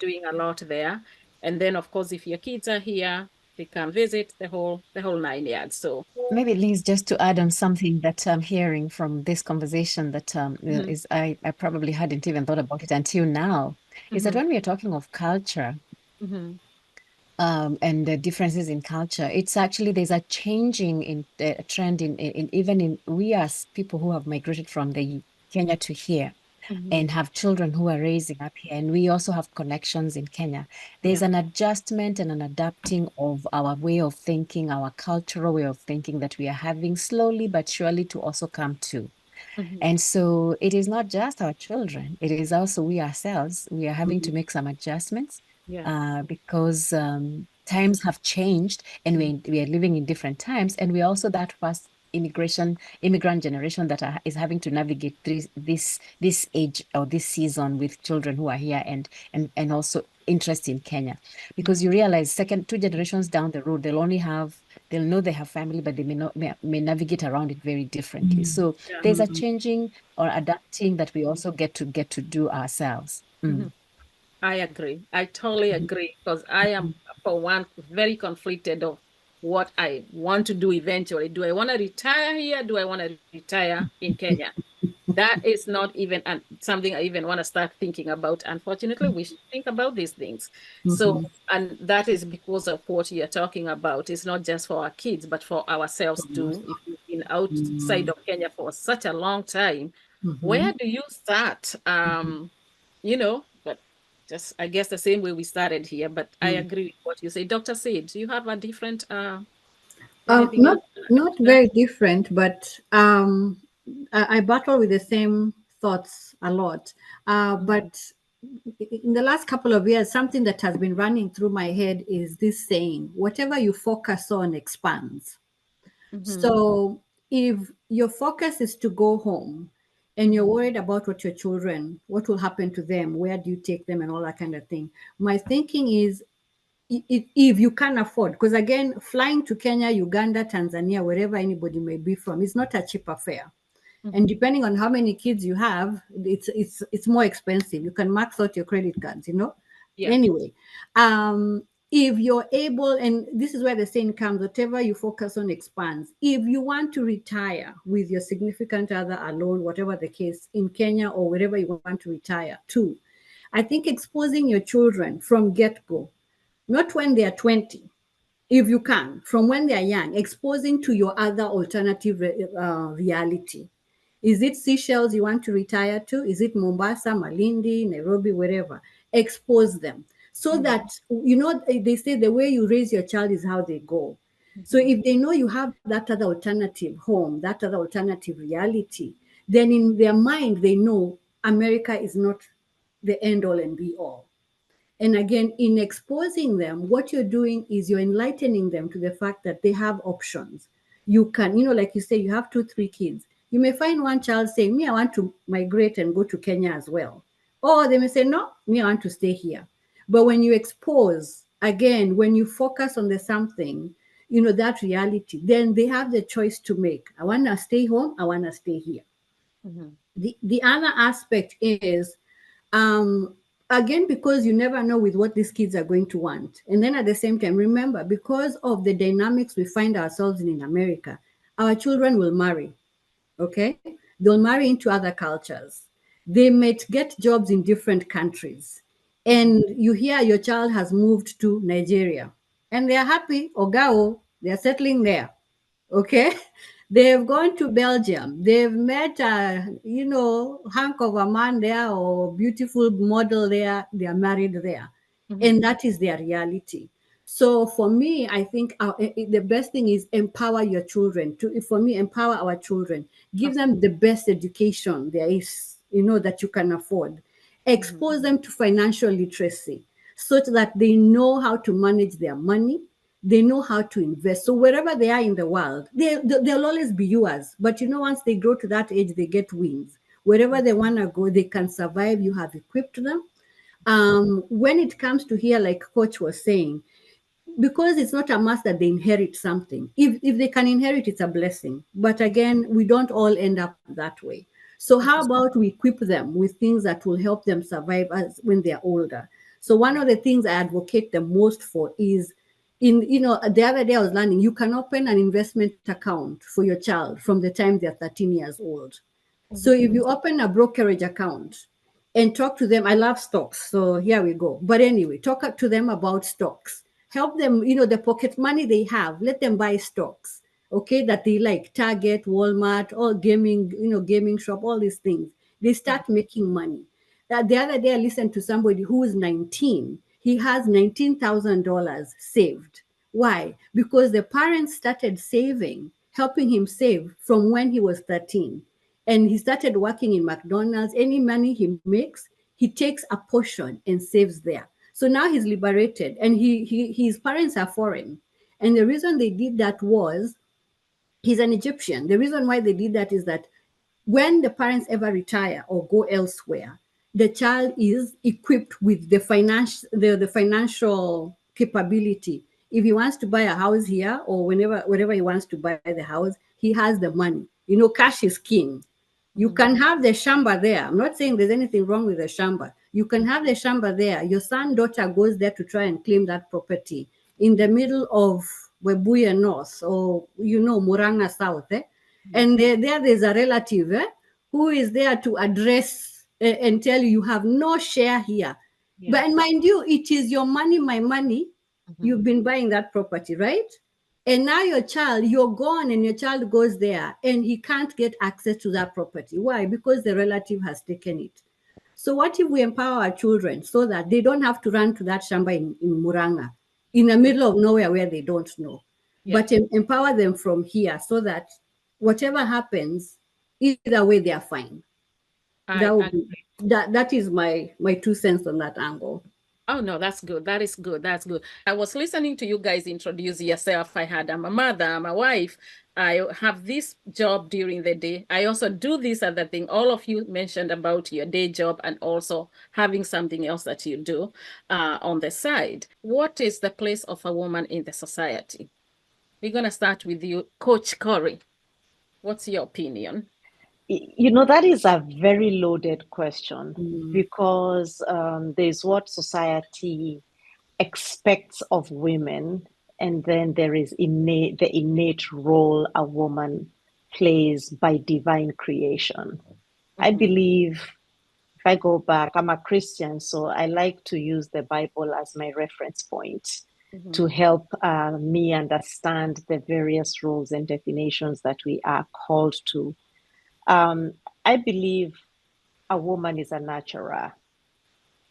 doing a lot there. And then, of course, if your kids are here, they can visit the whole 9 yards. So Maybe Liz, just to add on something that I'm hearing from this conversation that is I probably hadn't even thought about it until now, is that when we are talking of culture, and the differences in culture, it's actually there's a changing in a trend in even in we as people who have migrated from the Kenya to here and have children who are raising up here, and we also have connections in Kenya. There's an adjustment and an adapting of our way of thinking, our cultural way of thinking that we are having slowly but surely to also come to. And so it is not just our children, it is also we ourselves. We are having to make some adjustments because times have changed and we are living in different times. And we're also that first immigrant generation that is having to navigate this age or this season with children who are here and also interest in Kenya. Because you realize two generations down the road, they'll know they have family, but they may navigate around it very differently. So there's a changing or adapting that we also get to do ourselves. I agree. I totally agree because I am, for one, very conflicted of what I want to do eventually. Do I want to retire here? Do I want to retire in Kenya? That is not even something I even want to start thinking about. Unfortunately, we should think about these things. So, and that is because of what you're talking about. It's not just for our kids, but for ourselves too. If you've been outside of Kenya for such a long time, where do you start? You know, but just I guess the same way we started here. But I agree with what you say. Dr. Sid, do you have a different anything else? Not very different, but I battle with the same thoughts a lot. But in the last couple of years, something that has been running through my head is this saying: whatever you focus on expands. So if your focus is to go home and you're worried about what will happen to them, where do you take them, and all that kind of thing, my thinking is, if you can afford, because again, flying to Kenya, Uganda, Tanzania, wherever anybody may be from, is not a cheap affair. And depending on how many kids you have, it's more expensive. You can max out your credit cards, Anyway, if you're able, and this is where the saying comes, whatever you focus on expands. If you want to retire with your significant other alone, whatever the case, in Kenya or wherever you want to retire to, I think exposing your children from get-go, not when they are 20, if you can, from when they are young, exposing to your other alternative reality. Is it Seychelles you want to retire to? Is it Mombasa, Malindi, Nairobi, wherever? Expose them so that, they say the way you raise your child is how they go. So if they know you have that other alternative home, that other alternative reality, then in their mind, they know America is not the end all and be all. And again, in exposing them, what you're doing is you're enlightening them to the fact that they have options. You can, like you say, you have 2-3 kids. You may find one child saying, me, I want to migrate and go to Kenya as well. Or they may say, no, me, I want to stay here. But when you expose, again, when you focus on the something, that reality, then they have the choice to make. I want to stay home, I want to stay here. The other aspect is, again, because you never know with what these kids are going to want. And then at the same time, remember, because of the dynamics we find ourselves in America, our children will marry, okay? They'll marry into other cultures. They might get jobs in different countries. And you hear your child has moved to Nigeria and they are happy, Ogao, they're settling there, okay? They've gone to Belgium. They've met a, hunk of a man there or beautiful model there. They are married there. And that is their reality. So for me, I think the best thing is empower your children. For me, empower our children. Give them the best education there is, that you can afford. Expose them to financial literacy such that they know how to manage their money. They know how to invest. So wherever they are in the world, they'll always be yours. But once they grow to that age, they get wings. Wherever they want to go, they can survive. You have equipped them. When it comes to here, like Coach was saying, because it's not a must that they inherit something. If they can inherit, it's a blessing. But again, we don't all end up that way. So how about we equip them with things that will help them survive when they're older? So one of the things I advocate the most for is, the other day I was learning, you can open an investment account for your child from the time they're 13 years old. So if you open a brokerage account and talk to them, I love stocks. So here we go. But anyway, talk to them about stocks. Help them, the pocket money they have, let them buy stocks, okay, that they like, Target, Walmart, all gaming, gaming shop, all these things. They start making money. The other day I listened to somebody who is 19. He has $19,000 saved. Why? Because the parents started saving, helping him save from when he was 13. And he started working in McDonald's. Any money he makes, he takes a portion and saves there. So now he's liberated, and his parents are foreign. And the reason they did that was, he's an Egyptian. The reason why they did that is that when the parents ever retire or go elsewhere, the child is equipped with the financial capability. If he wants to buy a house here or wherever he wants to buy the house, he has the money. Cash is king. You can have the shamba there. I'm not saying there's anything wrong with the shamba. You can have the shamba there. Your son, daughter goes there to try and claim that property in the middle of Webuye North or, Muranga South. And there's a relative who is there to address and tell you have no share here. Yeah. But mind you, it is your money, my money. You've been buying that property, right? And now your child, you're gone and your child goes there and he can't get access to that property. Why? Because the relative has taken it. So what if we empower our children so that they don't have to run to that shamba in Muranga, in the middle of nowhere where they don't know, but empower them from here so that whatever happens, either way, they are fine. That is my 2 cents on that angle. Oh, no, that's good. That is good. That's good. I was listening to you guys introduce yourself. I'm a mother, I'm a wife. I have this job during the day. I also do this other thing. All of you mentioned about your day job and also having something else that you do on the side. What is the place of a woman in the society? We're going to start with you, Coach Corey. What's your opinion? That is a very loaded question because there's what society expects of women, and then there is the innate role a woman plays by divine creation. I believe, if I go back, I'm a Christian, so I like to use the Bible as my reference point to help me understand the various roles and definitions that we are called to. I believe a woman is a nurturer.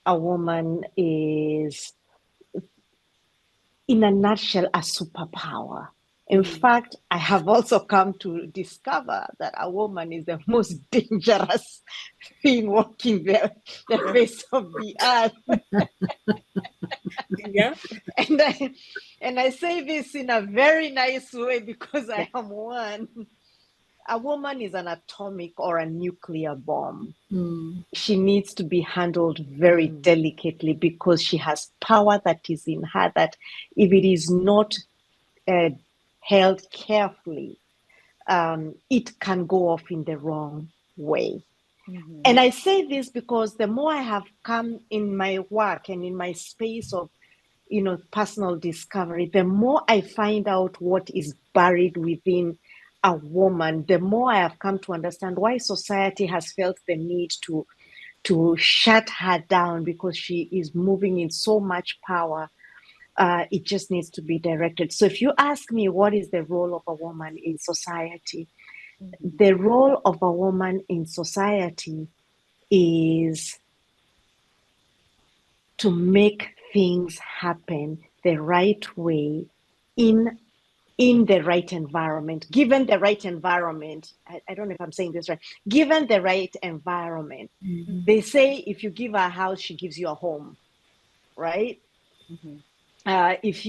A woman is, in a nutshell, a superpower. In fact, I have also come to discover that a woman is the most dangerous thing walking the face of the earth. Yeah. And I say this in a very nice way because I am one. A woman is an atomic or a nuclear bomb. She needs to be handled very delicately because she has power that is in her that if it is not held carefully, it can go off in the wrong way. And I say this because the more I have come in my work and in my space of, personal discovery, the more I find out what is buried within a woman, the more I have come to understand why society has felt the need to shut her down because she is moving in so much power. It just needs to be directed. So if you ask me what is the role of a woman in society, the role of a woman in society is to make things happen the right way in the right environment, given the right environment. I don't know if I'm saying this right. Given the right environment, they say if you give her a house, she gives you a home, right? If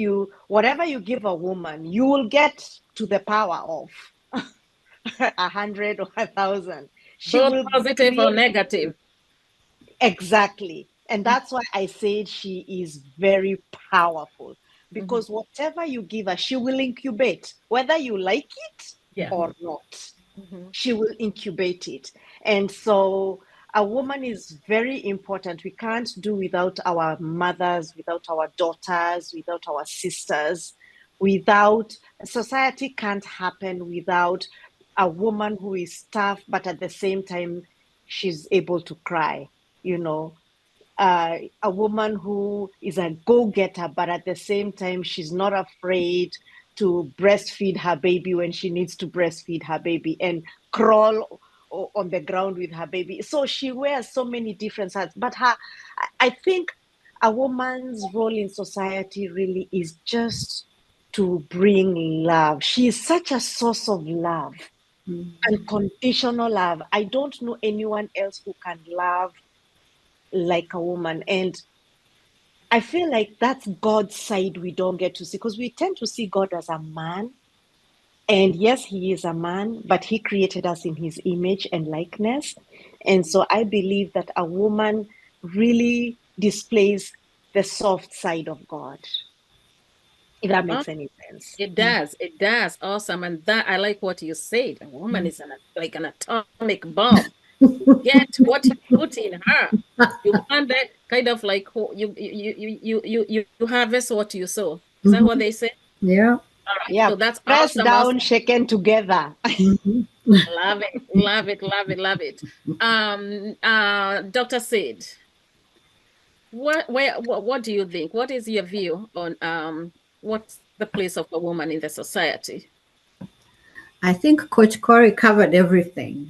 whatever you give a woman, you will get to the power of 100 or 1,000. She Both will positive or negative. Exactly. And that's why I said she is very powerful, because whatever you give her, she will incubate, whether you like it or not. She will incubate it. And so a woman is very important. We can't do without our mothers, without our daughters, without our sisters, without society can't happen without a woman who is tough, but at the same time, she's able to cry, a woman who is a go-getter, but at the same time, she's not afraid to breastfeed her baby when she needs to breastfeed her baby and crawl on the ground with her baby. So she wears so many different hats. But I think a woman's role in society really is just to bring love. She is such a source of love, unconditional love. I don't know anyone else who can love like a woman. And I feel like that's God's side we don't get to see, because we tend to see God as a man. And yes, he is a man, but he created us in his image and likeness. And so I believe that a woman really displays the soft side of God, if that makes any sense. It does. It does. Awesome. And that I like what you said. A woman is like an atomic bomb. Get what you put in her. You plant that kind of like you harvest what you sow. Is that what they say? Yeah. All right. Yeah. So that's Pressed awesome. down, shaken together. Love it. Love it. Love it. Love it. Dr. Sid, what do you think? What is your view on what's the place of a woman in the society? I think Coach Corey covered everything,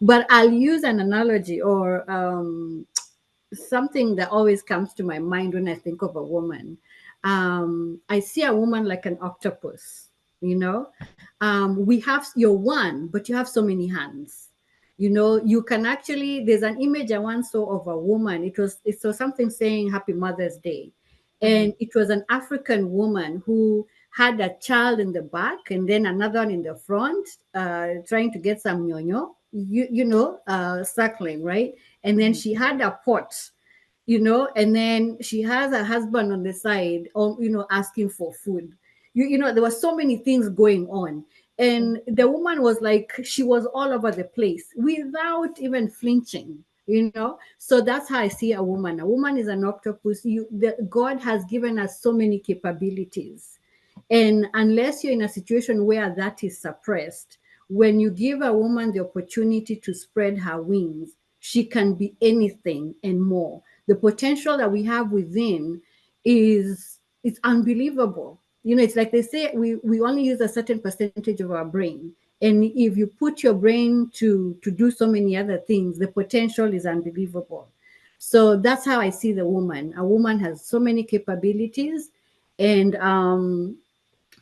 but I'll use an analogy or something that always comes to my mind when I think of a woman. I see a woman like an octopus, we have, you're one, but you have so many hands. You can actually, there's an image I once saw of a woman. It was something saying Happy Mother's Day. And it was an African woman who had a child in the back and then another one in the front, trying to get some nyonyo, suckling, right? And then she had a pot, and then she has a husband on the side, asking for food. There were so many things going on. And the woman was like, she was all over the place without even flinching. So that's how I see a woman. A woman is an octopus. God has given us so many capabilities, and unless you're in a situation where that is suppressed, when you give a woman the opportunity to spread her wings, she can be anything and more. The potential that we have within it's unbelievable. It's like they say we only use a certain percentage of our brain. And if you put your brain to do so many other things, the potential is unbelievable. So that's how I see the woman. A woman has so many capabilities. And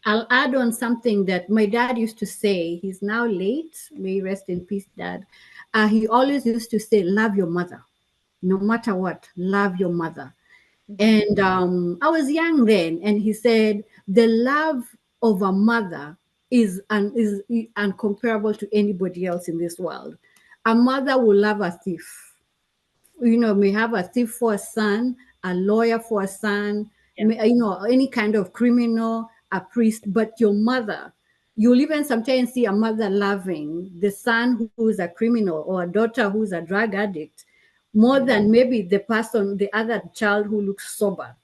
I'll add on something that my dad used to say. He's now late. May he rest in peace, Dad. He always used to say, love your mother. No matter what, love your mother. And I was young then, and he said, the love of a mother is uncomparable to anybody else in this world. A mother will love a thief. May have a thief for a son, a lawyer for a son, any kind of criminal, a priest, but your mother. You'll even sometimes see a mother loving the son who's a criminal or a daughter who's a drug addict more than maybe the other child who looks sober.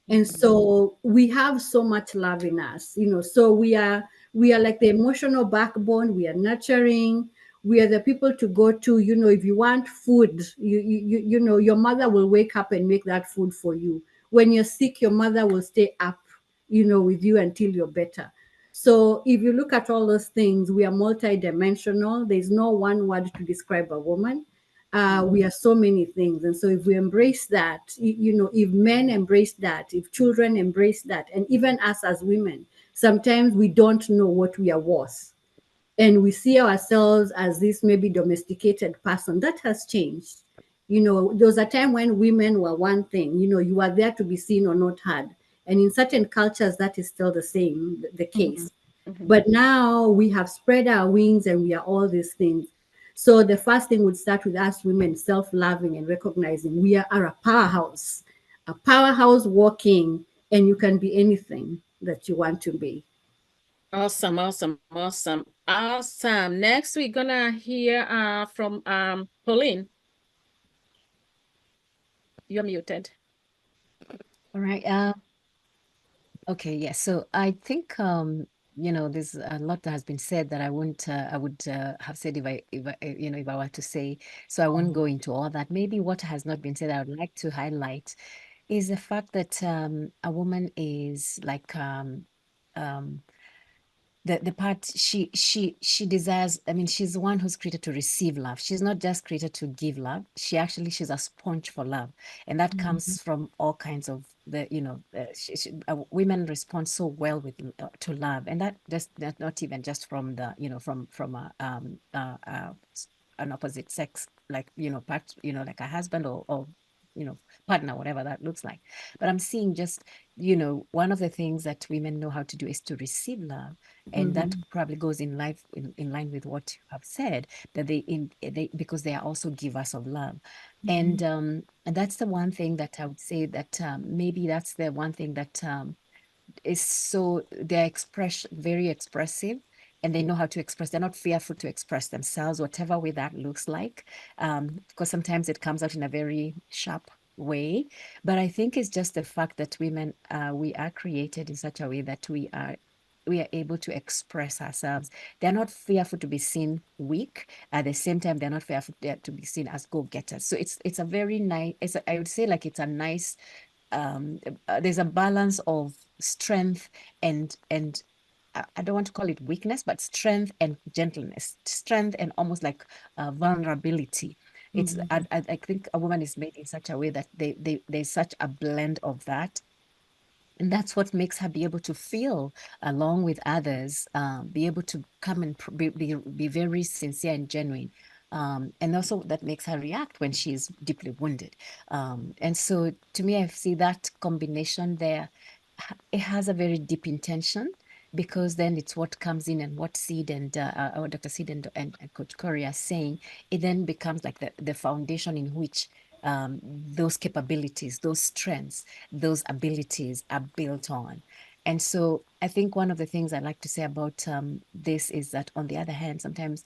And so we have so much love in us, so we are like the emotional backbone. We are nurturing. We are the people to go to, if you want food, your mother will wake up and make that food for you. When you're sick, your mother will stay up, with you until you're better. So if you look at all those things, we are multidimensional. There's no one word to describe a woman. We are so many things. And so if we embrace that, if men embrace that, if children embrace that, and even us as women, sometimes we don't know what we are worth. And we see ourselves as this maybe domesticated person. That has changed. There was a time when women were one thing, you are there to be seen or not heard. And in certain cultures, that is still the same, the case. But now we have spread our wings and we are all these things. So the first thing would start with us women self-loving and recognizing we are a powerhouse walking, and you can be anything that you want to be. Awesome, awesome, awesome, awesome. Next, we're gonna hear from Pauline. You're muted. All right. Okay, yes. So I think there's a lot that has been said that I would have said if I were to say. So I won't go into all that. Maybe what has not been said, I would like to highlight is the fact that a woman is like the part she desires. I mean, she's the one who's created to receive love. She's not just created to give love. She's a sponge for love, and that comes from all kinds of women respond so well with to love, and that just not even just from the from an opposite sex, like part like a husband or partner, whatever that looks like. But I'm seeing just one of the things that women know how to do is to receive love, and that probably goes in line with what you have said, that they because they are also givers of love. And that's the one thing that I would say that maybe that's the one thing that is so they're very expressive, and they know how to express. They're not fearful to express themselves, whatever way that looks like, because sometimes it comes out in a very sharp way. But I think it's just the fact that women, we are created in such a way that we are able to express ourselves. They're not fearful to be seen weak. At the same time, they're not fearful to be seen as go-getters. So it's a very nice, I would say like it's a nice, there's a balance of strength and I don't want to call it weakness, but strength and gentleness, strength and almost like vulnerability. It's I think a woman is made in such a way that there's such a blend of that. And that's what makes her be able to feel along with others, be able to come and be very sincere and genuine. And also that makes her react when she's deeply wounded. And so to me, I see that combination there. It has a very deep intention, because then it's what comes in and what Seed and Dr. Seed and Coach Corey are saying, it then becomes like the foundation in which those capabilities, those strengths, those abilities are built on. And so I think one of the things I like to say about this is that, on the other hand, sometimes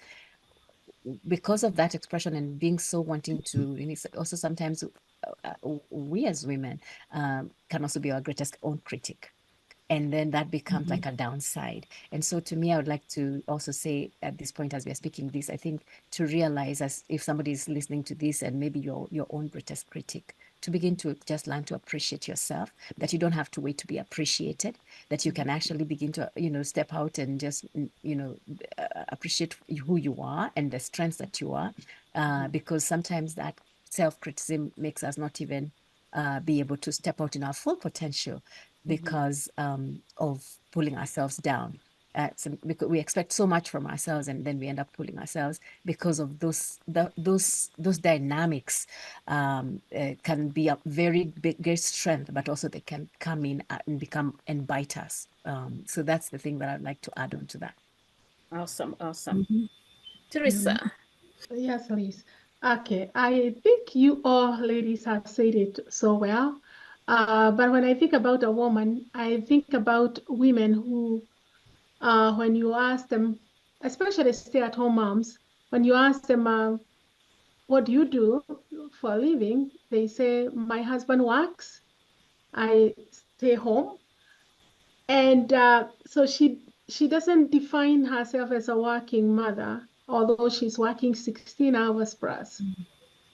because of that expression and being so wanting to, and it's also sometimes we as women can also be our greatest own critic. And then that becomes like a downside. And so to me, I would like to also say at this point, as we are speaking this, I think to realize, as if somebody is listening to this and maybe your own greatest critic, to begin to just learn to appreciate yourself, that you don't have to wait to be appreciated, that you can actually begin to, step out and just, appreciate who you are and the strengths that you are, because sometimes that self-criticism makes us not even be able to step out in our full potential, because of pulling ourselves down. Because we expect so much from ourselves, and then we end up pulling ourselves because of those dynamics. Can be a very big great strength, but also they can come in and bite us. So that's the thing that I'd like to add on to that. Awesome, awesome. Teresa. Yes, Liz. Okay, I think you all ladies have said it so well. But when I think about a woman, I think about women who, when you ask them, especially stay-at-home moms, when you ask them, what do you do for a living? They say, my husband works, I stay home. And so she doesn't define herself as a working mother, although she's working 16 hours plus.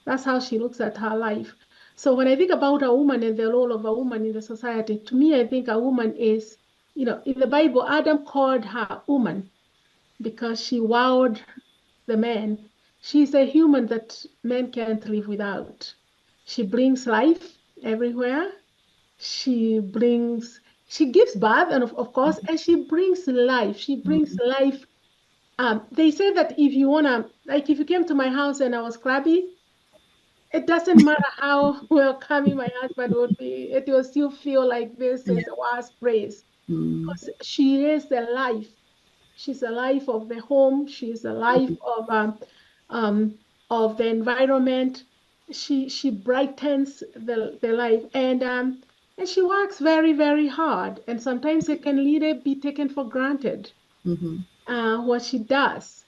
That's how she looks at her life. So when I think about a woman and the role of a woman in the society, to me, I think a woman is, in the Bible, Adam called her woman because she wowed the man. She's a human that men can't live without. She brings life everywhere. She gives birth, and of course, and she brings life. She brings life. They say that if you wanna, like, if you came to my house and I was crabby, it doesn't matter how welcoming my husband would be, it will still feel like this is a worst praise because she is the life. She's the life of the home. She's the life of the environment. She brightens the life, and she works very, very hard. And sometimes it can really be taken for granted what she does.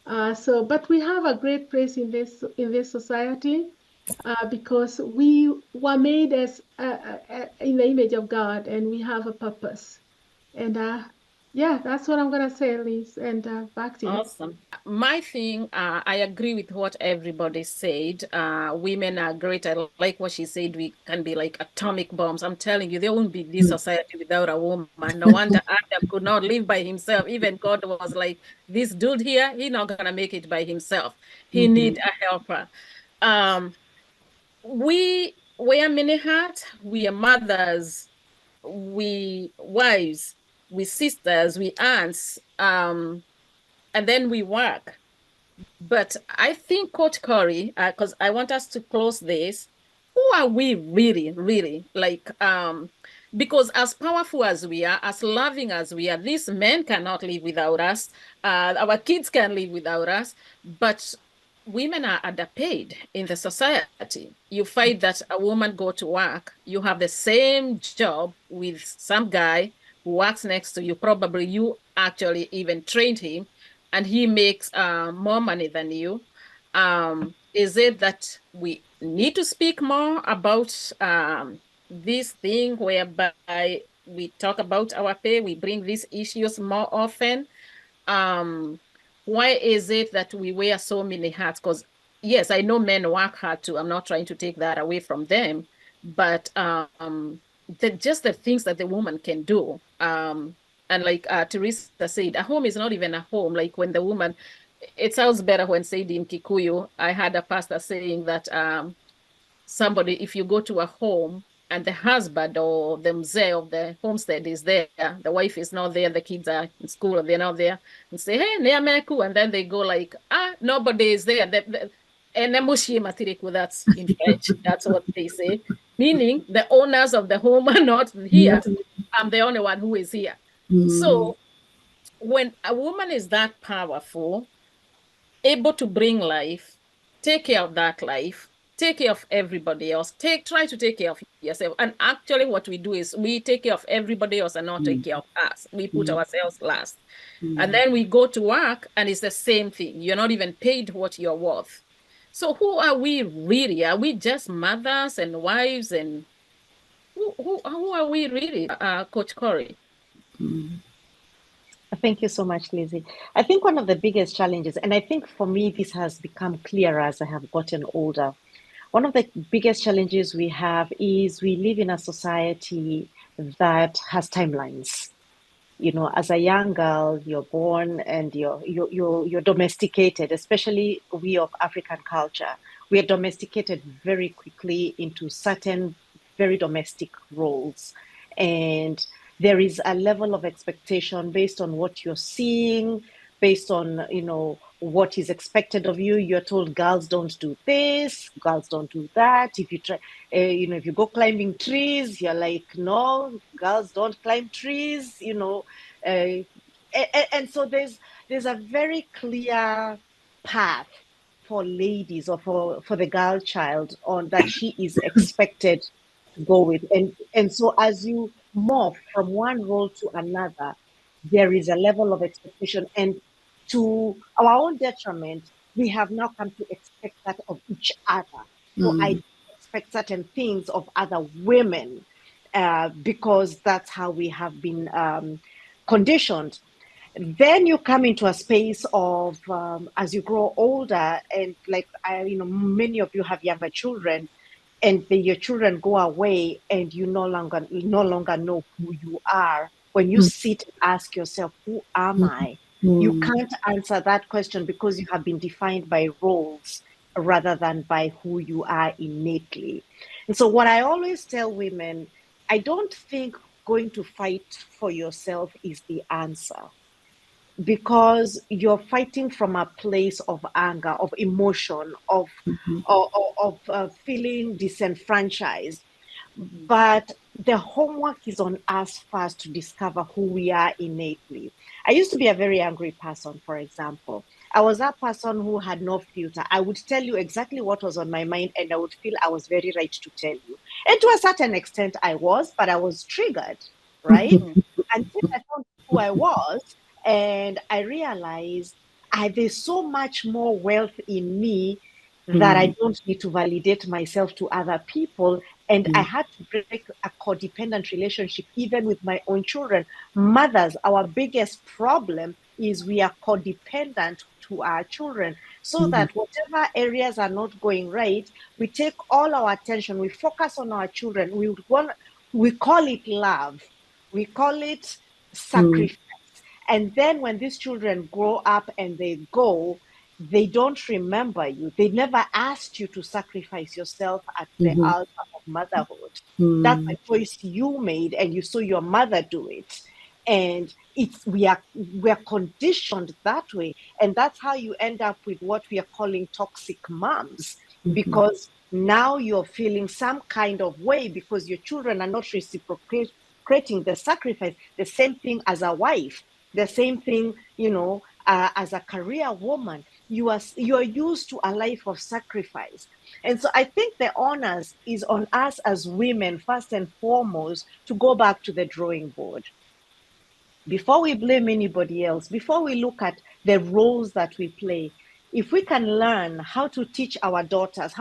But we have a great place in this society because we were made as in the image of God, and we have a purpose. And yeah, that's what I'm gonna say, Liz. And back to you. Awesome. My thing, I agree with what everybody said. Women are great. I like what she said. We can be like atomic bombs. I'm telling you, there won't be this society without a woman. No wonder Adam could not live by himself. Even God was like, this dude here, he's not gonna make it by himself. He need a helper. We wear many hats. We are mothers. We wives. We sisters. We aunts. And then we work. But I think, Coach Corey, because I want us to close this, who are we really, really? Because as powerful as we are, as loving as we are, these men cannot live without us. Our kids can live without us. But women are underpaid in the society. You find that a woman go to work, you have the same job with some guy who works next to you. Probably you actually even trained him, and he makes more money than you. Is it that we need to speak more about this thing whereby we talk about our pay, we bring these issues more often? Why is it that we wear so many hats? Because yes, I know men work hard too. I'm not trying to take that away from them, but just the things that the woman can do. And like Teresa said, a home is not even a home. Like when the woman, it sounds better when said in Kikuyu. I had a pastor saying that somebody, if you go to a home and the husband or the mzee of the homestead is there, the wife is not there, the kids are in school, they're not there, and say, hey, Neameku, and then they go like, nobody is there. And that's in French. That's what they say. Meaning the owners of the home are not here. I'm the only one who is here. So when a woman is that powerful, able to bring life, take care of that life, take care of everybody else, try to take care of yourself. And actually what we do is we take care of everybody else and not take care of us. We put ourselves last. And then we go to work and it's the same thing. You're not even paid what you're worth. So who are we really? Are we just mothers and wives? And who are we really, Coach Corey? Thank you so much, Lizzie. I think one of the biggest challenges, and I think for me, this has become clearer as I have gotten older. One of the biggest challenges we have is we live in a society that has timelines. You know, as a young girl, you're born and you're domesticated, especially we of African culture. We are domesticated very quickly into certain very domestic roles. And there is a level of expectation based on what you're seeing, based on, what is expected of you. You're told girls don't do this, girls don't do that. If you try, if you go climbing trees, you're like, no, girls don't climb trees, and so there's a very clear path for ladies or for the girl child on that she is expected go with. And so as you morph from one role to another, there is a level of expectation. And to our own detriment, we have now come to expect that of each other. So I expect certain things of other women because that's how we have been conditioned. Then you come into a space of as you grow older, and like many of you have younger children, and your children go away, and you no longer know who you are. When you sit and ask yourself, "Who am I?" You can't answer that question because you have been defined by roles rather than by who you are innately. And so, what I always tell women, I don't think going to fight for yourself is the answer, because you're fighting from a place of anger, of emotion, of feeling disenfranchised. But the homework is on us first to discover who we are innately. I used to be a very angry person, for example. I was that person who had no filter. I would tell you exactly what was on my mind, and I would feel I was very right to tell you. And to a certain extent, I was, but I was triggered, right? Until I found who I was, and I realized there's so much more wealth in me that I don't need to validate myself to other people. And I had to break a codependent relationship, even with my own children. Mothers, our biggest problem is we are codependent to our children, so that whatever areas are not going right, we take all our attention, we focus on our children. We call it love, we call it sacrifice. And then when these children grow up and they go, they don't remember you. They never asked you to sacrifice yourself at the altar of motherhood. That's a choice you made, and you saw your mother do it. And we are conditioned that way. And that's how you end up with what we are calling toxic moms, because now you're feeling some kind of way because your children are not reciprocating the sacrifice. The same thing as a wife, the same thing, as a career woman. You are used to a life of sacrifice. And so I think the onus is on us as women, first and foremost, to go back to the drawing board. Before we blame anybody else, before we look at the roles that we play, if we can learn how to teach our daughters,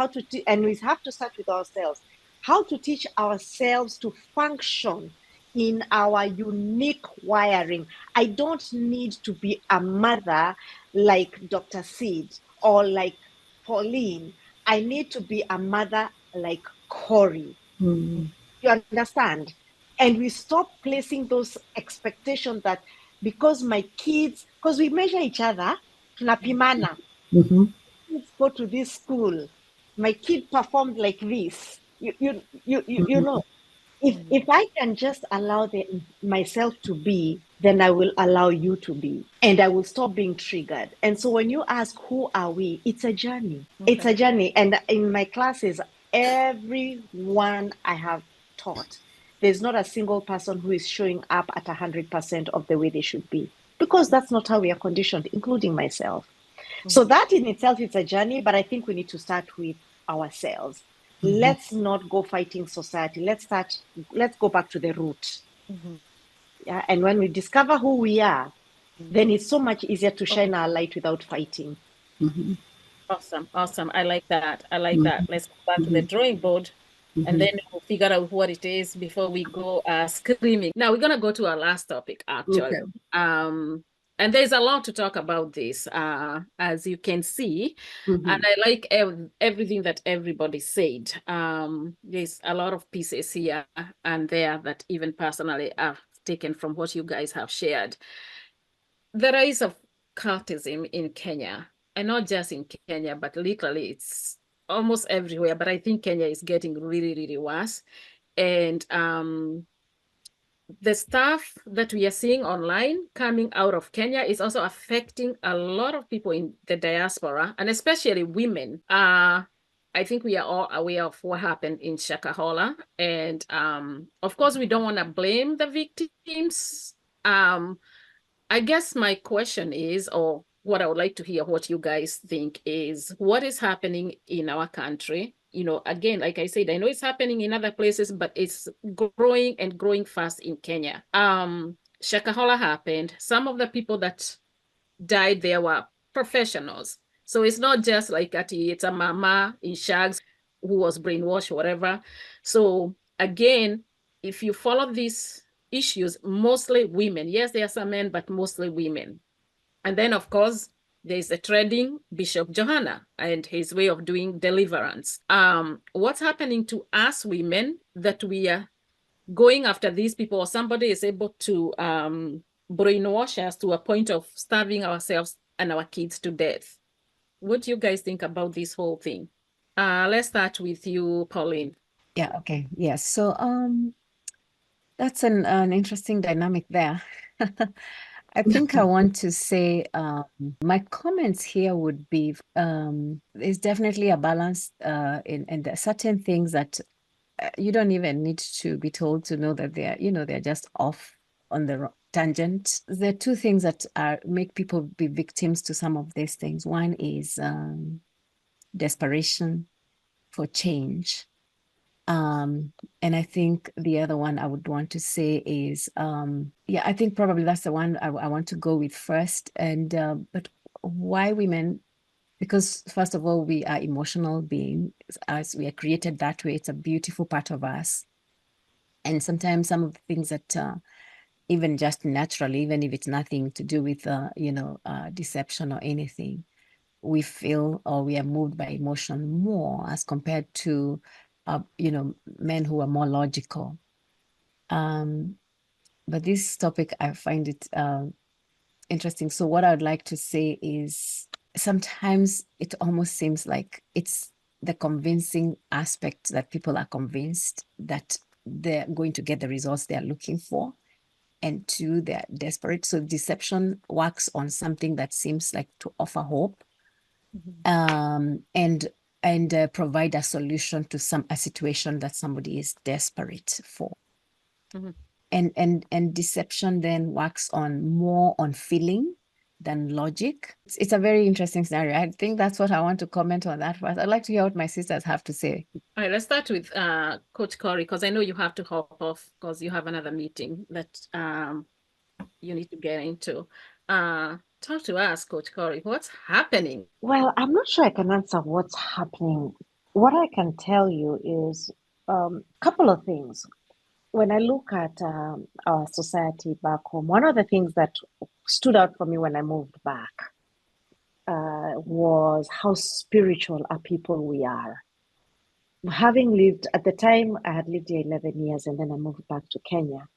and we have to start with ourselves, how to teach ourselves to function in our unique wiring. I don't need to be a mother like Dr. Sid or like Pauline. I need to be a mother like Corey. You understand? And we stop placing those expectations that because my kids, because we measure each other, tunapimana. Kids go to this school. My kid performed like this. You know, if I can just allow myself to be, then I will allow you to be, and I will stop being triggered. And so when you ask who are we, it's a journey. It's a journey. And in my classes, everyone I have taught, there's not a single person who is showing up at 100% of the way they should be, because that's not how we are conditioned, including myself. So that in itself is a journey, but I think we need to start with ourselves. Let's not go fighting society. Let's go back to the root. Yeah. And when we discover who we are, then it's so much easier to shine our light without fighting. Awesome. I like that. Let's go back to the drawing board, and then we'll figure out what it is before we go screaming. Now we're gonna go to our last topic, actually. And there's a lot to talk about this, as you can see. And I like everything that everybody said. There's a lot of pieces here and there that even personally I've taken from what you guys have shared. The rise of cultism in Kenya, and not just in Kenya, but literally it's almost everywhere. But I think Kenya is getting really, really worse. And the stuff that we are seeing online coming out of Kenya is also affecting a lot of people in the diaspora, and especially women. I think we are all aware of what happened in Shakahola. And of course, we don't want to blame the victims. I guess my question is, or what I would like to hear what you guys think is, what is happening in our country again, like I said, I know it's happening in other places, but it's growing and growing fast in Kenya. Shakahola happened. Some of the people that died there were professionals. So it's not just like it's a mama in shags who was brainwashed, whatever. So again, if you follow these issues, mostly women. Yes, there are some men, but mostly women. And then, of course, there's the trading Bishop Johanna and his way of doing deliverance. What's happening to us women that we are going after these people, or somebody is able to brainwash us to a point of starving ourselves and our kids to death? What do you guys think about this whole thing? Let's start with you, Pauline. Yeah, okay. Yes. So that's an interesting dynamic there. I think I want to say my comments here would be there's definitely a balance in there are certain things that you don't even need to be told to know that they're just off on the tangent. There are two things that make people be victims to some of these things. One is desperation for change. And I think the other one I would want to say is, I think probably that's the one I want to go with first. And but why women? Because first of all, we are emotional beings, as we are created that way. It's a beautiful part of us. And sometimes some of the things that even just naturally, even if it's nothing to do with deception or anything, we feel or we are moved by emotion more as compared to men who are more logical. But this topic, I find it interesting. So what I would like to say is sometimes it almost seems like it's the convincing aspect that people are convinced that they're going to get the results they're looking for. And two, they're desperate. So deception works on something that seems like to offer hope, and provide a solution to a situation that somebody is desperate for. And deception then works more on feeling than logic. It's a very interesting scenario. I think that's what I want to comment on that first. I'd like to hear what my sisters have to say. All right, let's start with Coach Corey, because I know you have to hop off because you have another meeting that you need to get into. Talk to us, Coach Corey. What's happening? Well, I'm not sure I can answer what's happening. What I can tell you is a couple of things. When I look at our society back home, one of the things that stood out for me when I moved back was how spiritual a people we are. Having lived, at the time, I had lived here 11 years and then I moved back to Kenya.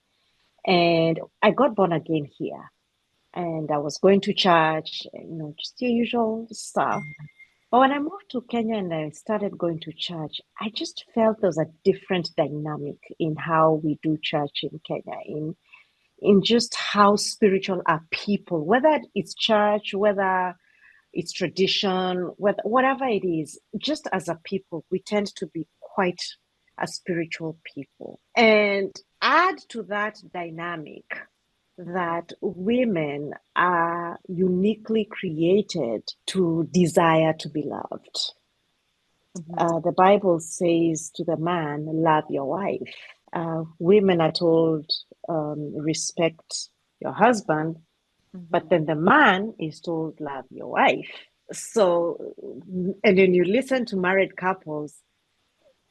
And I got born again here. And I was going to church, just the usual stuff. But when I moved to Kenya and I started going to church, I just felt there was a different dynamic in how we do church in Kenya, in just how spiritual our people, whether it's church, whether it's tradition, whatever it is, just as a people, we tend to be quite a spiritual people. And add to that dynamic that women are uniquely created to desire to be loved. The Bible says to the man, love your wife. Women are told, respect your husband, but then the man is told, love your wife. So, and when you listen to married couples,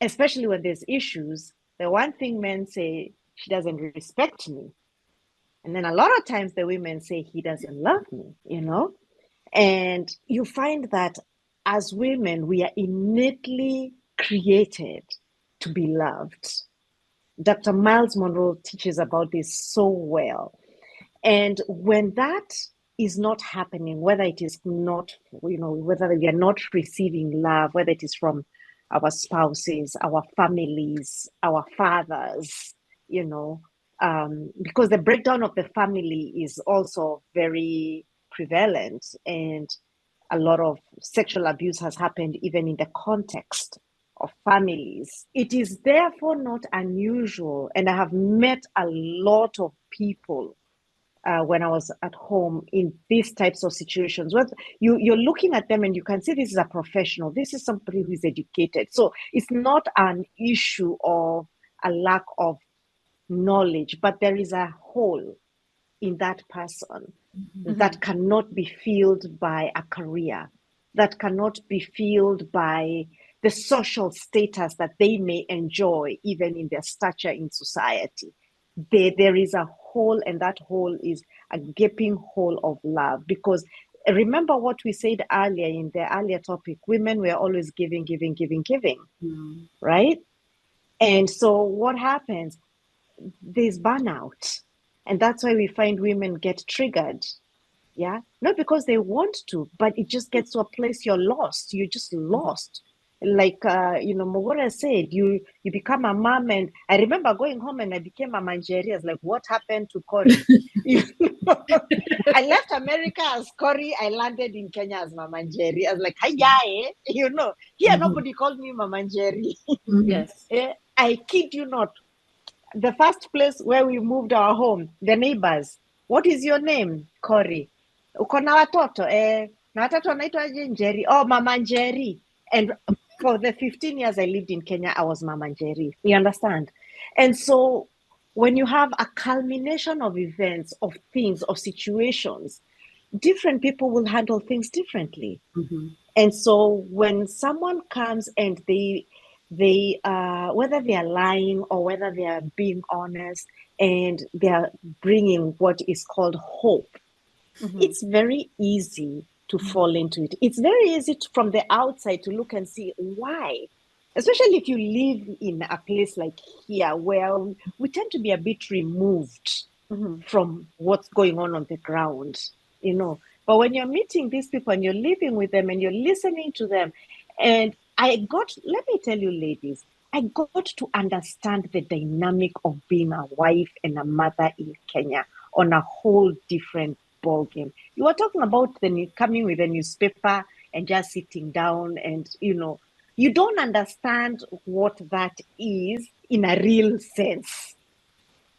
especially when there's issues, the one thing men say, she doesn't respect me. And then a lot of times the women say, he doesn't love me, And you find that as women, we are innately created to be loved. Dr. Miles Monroe teaches about this so well. And when that is not happening, whether it is not, whether we are not receiving love, whether it is from our spouses, our families, our fathers, because the breakdown of the family is also very prevalent, and a lot of sexual abuse has happened even in the context of families. It is therefore not unusual, and I have met a lot of people when I was at home in these types of situations. Where you're looking at them and you can see this is a professional. This is somebody who is educated. So it's not an issue of a lack of knowledge, but there is a hole in that person that cannot be filled by a career, that cannot be filled by the social status that they may enjoy, even in their stature in society. There is a hole, and that hole is a gaping hole of love. Because remember what we said earlier in the earlier topic, women were always giving, right? And so what happens? There's burnout. And that's why we find women get triggered. Yeah. Not because they want to, but it just gets to a place you're lost. You're just lost. Like Mogora said, you become a mom. And I remember going home and I became a manjeri. I was like, what happened to Cory? I left America as Cory. I landed in Kenya as Mama Njeri. I was like, hi, here nobody called me Mama Njeri. Yes. I kid you not. The first place where we moved our home, the neighbors, what is your name? Cory. Uko na watoto? Na watoto wanaitwaje Njeri? Oh, Mama Njeri. And for the 15 years I lived in Kenya, I was Mama Njeri. You understand? And so when you have a culmination of events, of things, of situations, different people will handle things differently. And so when someone comes and they whether they are lying or whether they are being honest and they are bringing what is called hope, it's very easy to fall into it. It's very easy from the outside to look and see why, especially if you live in a place like here where we tend to be a bit removed from what's going on the ground, But when you're meeting these people and you're living with them and you're listening to them, and let me tell you, ladies, I got to understand the dynamic of being a wife and a mother in Kenya on a whole different ballgame. You were talking about coming with a newspaper and just sitting down and, you don't understand what that is in a real sense.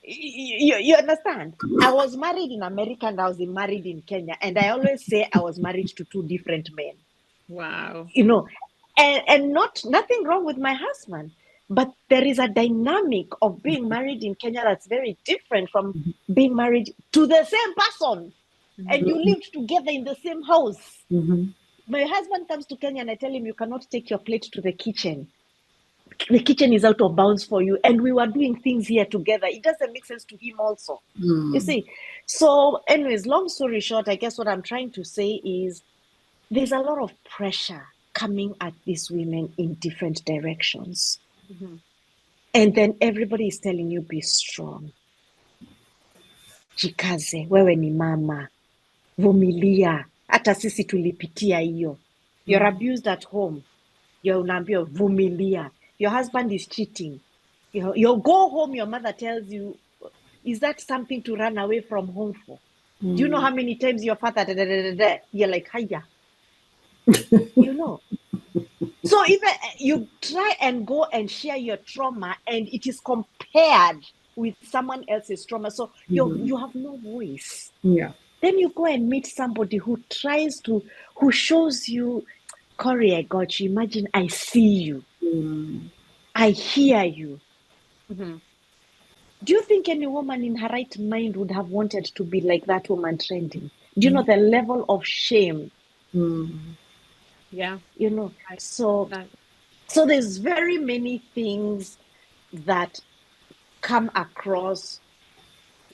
You understand? I was married in America and I was married in Kenya. And I always say I was married to two different men. Wow. And nothing wrong with my husband. But there is a dynamic of being married in Kenya that's very different from being married to the same person. And you lived together in the same house. My husband comes to Kenya and I tell him, you cannot take your plate to the kitchen. The kitchen is out of bounds for you. And we were doing things here together. It doesn't make sense to him also. You see? So anyways, long story short, I guess what I'm trying to say is there's a lot of pressure coming at these women in different directions. And then everybody is telling you, be strong. Jikaze, wewe ni mama. Vumilia. Hata sisi tulipitia hiyo. You're abused at home. You're unaambiwa vumilia. Your husband is cheating. You go home, your mother tells you, is that something to run away from home for? Do you know how many times your father, you're like, hiya. So even you try and go and share your trauma and it is compared with someone else's trauma. So you have no voice. Yeah. Then you go and meet somebody who shows you, Cory, I got you. Imagine I see you. I hear you. Do you think any woman in her right mind would have wanted to be like that woman trending? Do you know the level of shame? Yeah. So there's very many things that come across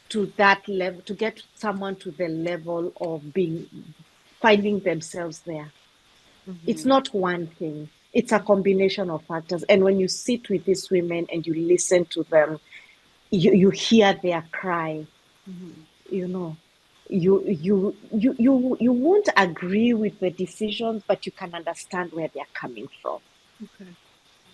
to that level, to get someone to the level of finding themselves there. It's not one thing. It's a combination of factors. And when you sit with these women and you listen to them, you hear their cry. You won't agree with the decisions, but you can understand where they're coming from. Okay.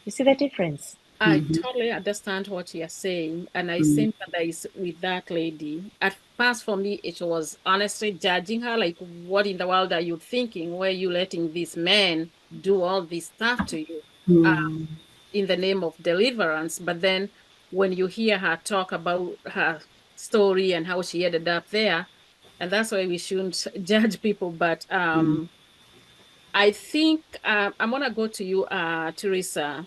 You see the difference? I totally understand what you're saying, and I sympathize with that lady. At first, for me, it was honestly judging her, like, what in the world are you thinking? Why are you letting these men do all this stuff to you in the name of deliverance? But then when you hear her talk about her story and how she ended up there. And that's why we shouldn't judge people. But I think I'm going to go to you, Teresa.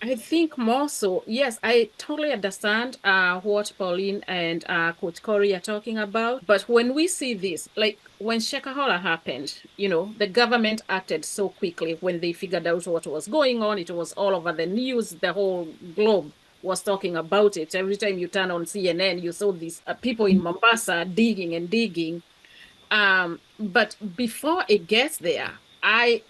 I think more so, yes, I totally understand what Pauline and Coach Corey are talking about. But when we see this, like when Shakahola happened, the government acted so quickly when they figured out what was going on. It was all over the news. The whole globe was talking about it. Every time you turn on CNN, you saw these people in Mombasa digging and digging. But before it gets there, I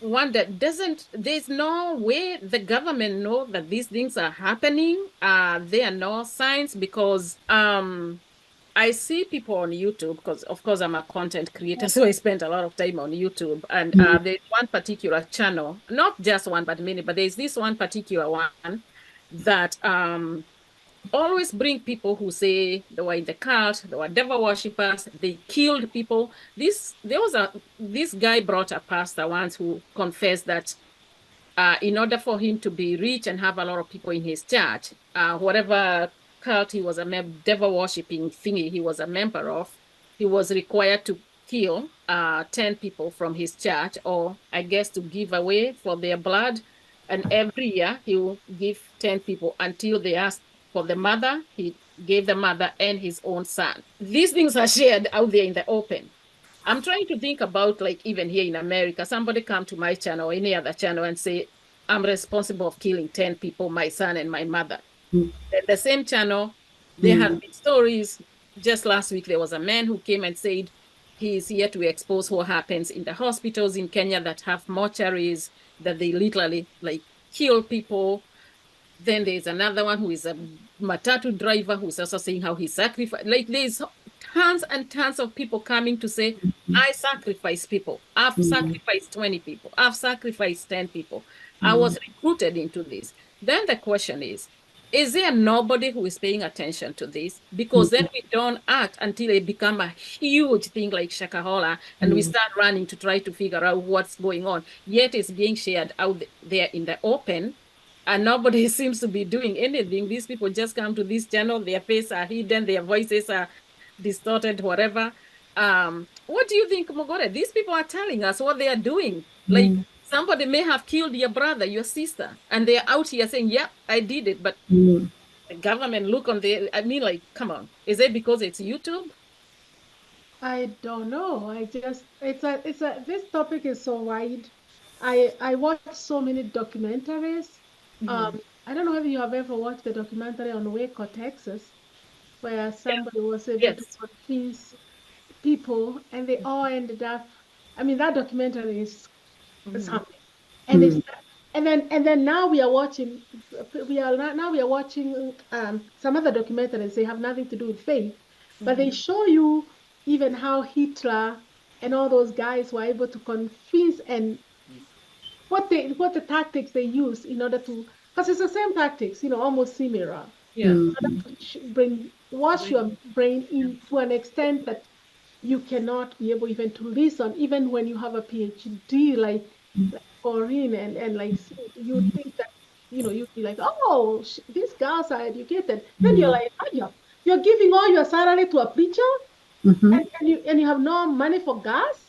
wonder, there's no way the government know that these things are happening? There are no signs, because I see people on YouTube, because of course I'm a content creator, so I spent a lot of time on YouTube. And there's one particular channel, not just one, but many, but there's this one particular one that always bring people who say they were in the cult, they were devil worshippers, they killed people. This guy brought a pastor once who confessed that in order for him to be rich and have a lot of people in his church, whatever cult he was devil worshipping thingy he was a member of, he was required to kill 10 people from his church, or I guess to give away for their blood. And every year he will give 10 people until they asked for the mother. He gave the mother and his own son. These things are shared out there in the open. I'm trying to think about, like, even here in America, somebody come to my channel or any other channel and say, I'm responsible of killing 10 people, my son and my mother. The same channel, there have been stories. Just last week, there was a man who came and said he's here to expose what happens in the hospitals in Kenya that have mortuaries, that they literally like kill people. Then there's another one who is a matatu driver who's also saying how he sacrificed. Like, there's tons and tons of people coming to say, I sacrifice people. I've sacrificed 20 people. I've sacrificed 10 people. I was recruited into this. Then the question is there nobody who is paying attention to this? Because then we don't act until it becomes a huge thing like Shakahola, and we start running to try to figure out what's going on. Yet it's being shared out there in the open, and nobody seems to be doing anything. These people just come to this channel, their faces are hidden, their voices are distorted, whatever. What do you think, Mogore? These people are telling us what they are doing. Like, somebody may have killed your brother, your sister, and they're out here saying, yeah, I did it. But the government look on I mean, like, come on. Is it because it's YouTube? I don't know. This topic is so wide. I watch so many documentaries. I don't know whether you have ever watched the documentary on Waco, Texas, where somebody was able to convince people, and they all ended up. I mean, that documentary is something. And then now we are watching. We are watching some other documentaries. They have nothing to do with faith, but they show you even how Hitler and all those guys were able to convince, and what the tactics they use in order to, because it's the same tactics, almost similar. Wash your brain into an extent that you cannot be able even to listen, even when you have a PhD like Corinne and like you think that you'd be like, oh, these girls are educated. Then you're like, oh, you're giving all your salary to a preacher, and you have no money for gas.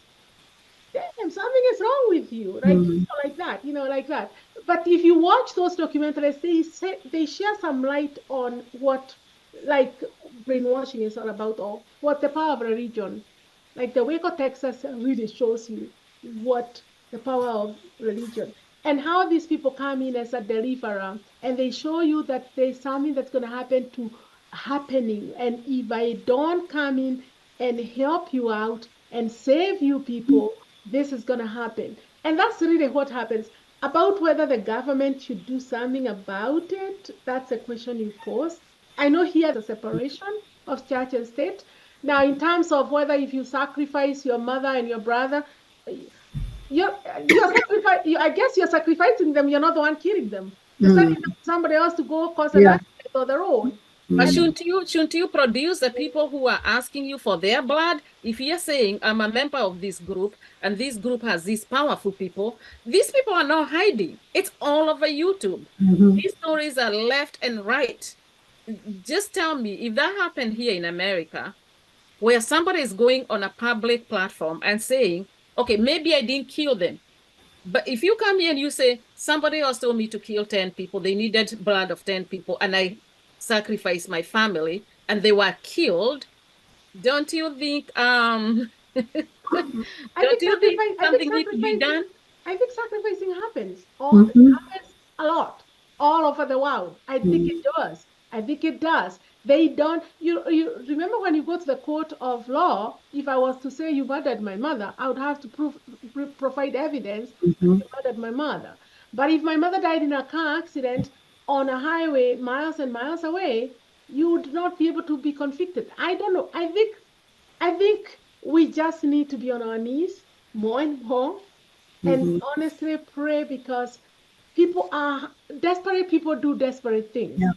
Damn, something is wrong with you, right? Like that. But if you watch those documentaries, they share some light on what, like, brainwashing is all about, or what the power of religion. Like the Waco, Texas really shows you what the power of religion, and how these people come in as a deliverer, and they show you that there's something that's going to happen happening, and if I don't come in and help you out and save you people, this is going to happen. And that's really what happens. About whether the government should do something about it, that's a question you pose. I know here the separation of church and state. Now, in terms of whether if you sacrifice your mother and your brother, I guess you're sacrificing them. You're not the one killing them. You're sending somebody else to go cause an accident on their own. But shouldn't you produce the people who are asking you for their blood? If you're saying, I'm a member of this group, and this group has these powerful people, these people are not hiding. It's all over YouTube. These stories are left and right. just tell me if that happened here in America, where somebody is going on a public platform and saying, okay, maybe I didn't kill them. But if you come here and you say, somebody else told me to kill 10 people, they needed blood of 10 people, and I sacrificed my family and they were killed, don't you think don't you think something needs to be done? I think sacrificing happens. It Mhm. happens a lot all over the world. I think it does. I think it does. They don't. You remember when you go to the court of law? If I was to say you murdered my mother, I would have to provide evidence that Mhm. you murdered my mother. But if my mother died in a car accident on a highway miles and miles away, you would not be able to be convicted. I don't know. I think we just need to be on our knees more and more and Mhm. honestly pray because people are desperate. People do desperate things. Yeah.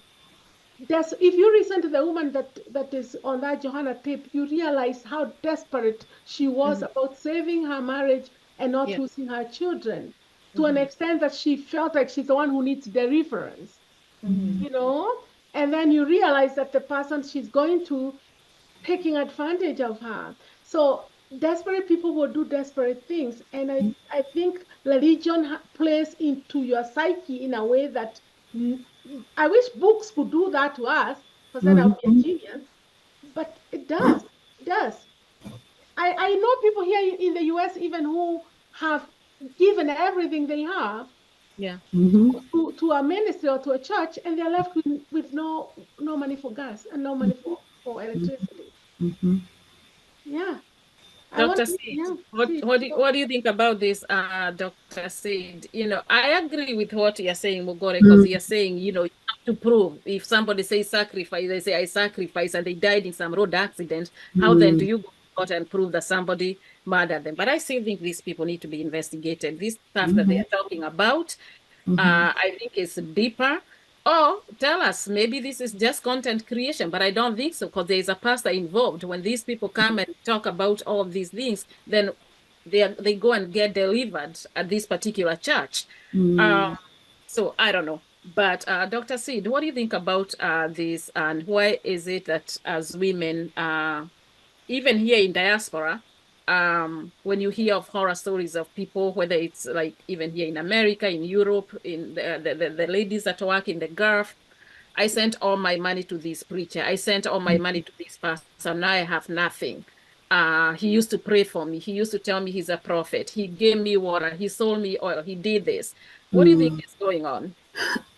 If you listen to the woman that is on that Johanna tape, you realize how desperate she was about saving her marriage and not Yeah. losing her children to an extent that she felt like she's the one who needs deliverance, you know? And then you realize that the person she's going to taking advantage of her. So desperate people will do desperate things. And I think religion plays into your psyche in a way that I wish books could do that to us, because then I'll be a Mhm. genius. But it does. It does. I know people here in the US even who have given everything they have Yeah. Mhm. to a ministry or to a church, and they're left with no money for gas and no money for electricity. Mhm. Yeah. I want Dr. to, Sid, yeah, what see. what do, what do you think about this, Dr. Sid? I agree with what you're saying, Mugore, because you're saying, you have to prove. If somebody says sacrifice, they say I sacrifice, and they died in some road accident, how then do Mhm. you go out and prove that somebody murdered them? But I still think these people need to be investigated. This stuff that they Mhm. are talking about, Mhm. I think it's deeper. Or tell us, maybe this is just content creation, but I don't think so because there is a pastor involved. When these people come and talk about all of these things, then they go and get delivered at this particular church. Um, Mhm. so I don't know. But Dr. Sid, what do you think about this, and why is it that as women, even here in diaspora, when you hear of horror stories of people, whether it's like even here in America, in Europe, in the ladies that work in the Gulf, I sent all my money to this preacher. I sent all my money to this pastor. Now I have nothing. He used to pray for me. He used to tell me he's a prophet. He gave me water. He sold me oil. He did this. What do you think Mhm. is going on?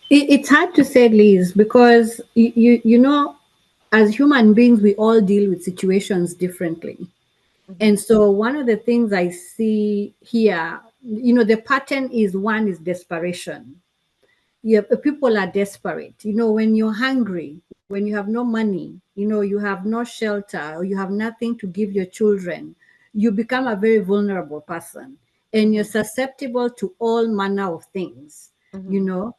It's hard to say, Liz, because you know, as human beings, we all deal with situations differently. And so one of the things I see here, the pattern is one is desperation. People are desperate. When you're hungry, when you have no money, you have no shelter, or you have nothing to give your children, you become a very vulnerable person, and you're susceptible to all manner of things. you Mhm. know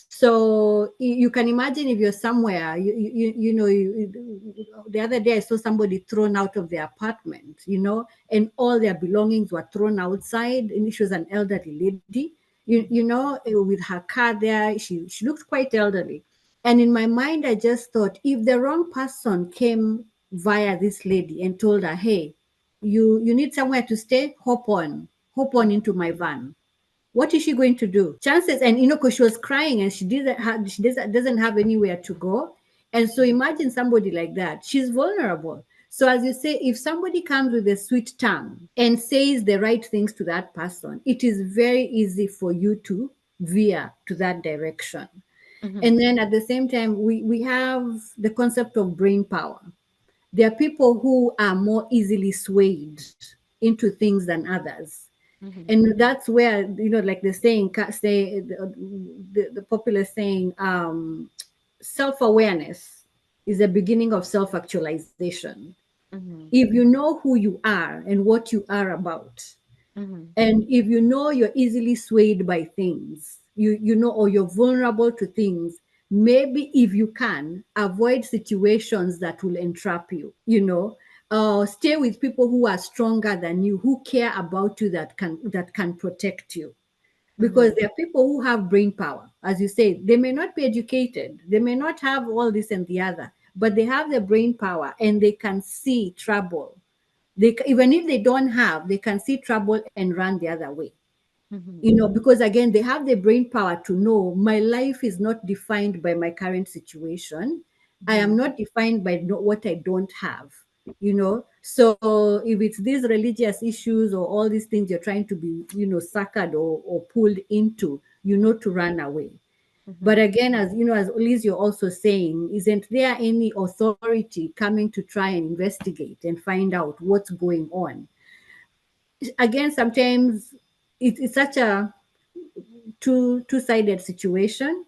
so you can imagine if you're somewhere, the other day I saw somebody thrown out of their apartment, and all their belongings were thrown outside, and she was an elderly lady, with her car there. She looked quite elderly. And in my mind, I just thought, if the wrong person came via this lady and told her, hey, you need somewhere to stay, hop on into my van, what is she going to do? Chances, and because she was crying and she doesn't have anywhere to go. And so imagine somebody like that. She's vulnerable. So as you say, if somebody comes with a sweet tongue and says the right things to that person, it is very easy for you to veer to that direction. Mhm. And then at the same time, we have the concept of brain power. There are people who are more easily swayed into things than others. Mhm. And that's where, like the saying, the popular saying, self-awareness is the beginning of self-actualization. Mhm. If you know who you are and what you are about, Mhm. and if you know you're easily swayed by things, or you're vulnerable to things, maybe if you can avoid situations that will entrap you, stay with people who are stronger than you, who care about you, that can protect you. because there are people who have brain power. As you say, they may not be educated, they may not have all this and the other, but they have the brain power and they can see trouble. Even if they don't have, they can see trouble and run the other way. Because again, they have the brain power to know my life is not defined by my current situation. I am not defined by what I don't have. So if it's these religious issues or all these things you're trying to be suckered or pulled into, to run away. But again, as Liz, you're also saying, isn't there any authority coming to try and investigate and find out what's going on? Again, sometimes it's such a two-sided situation.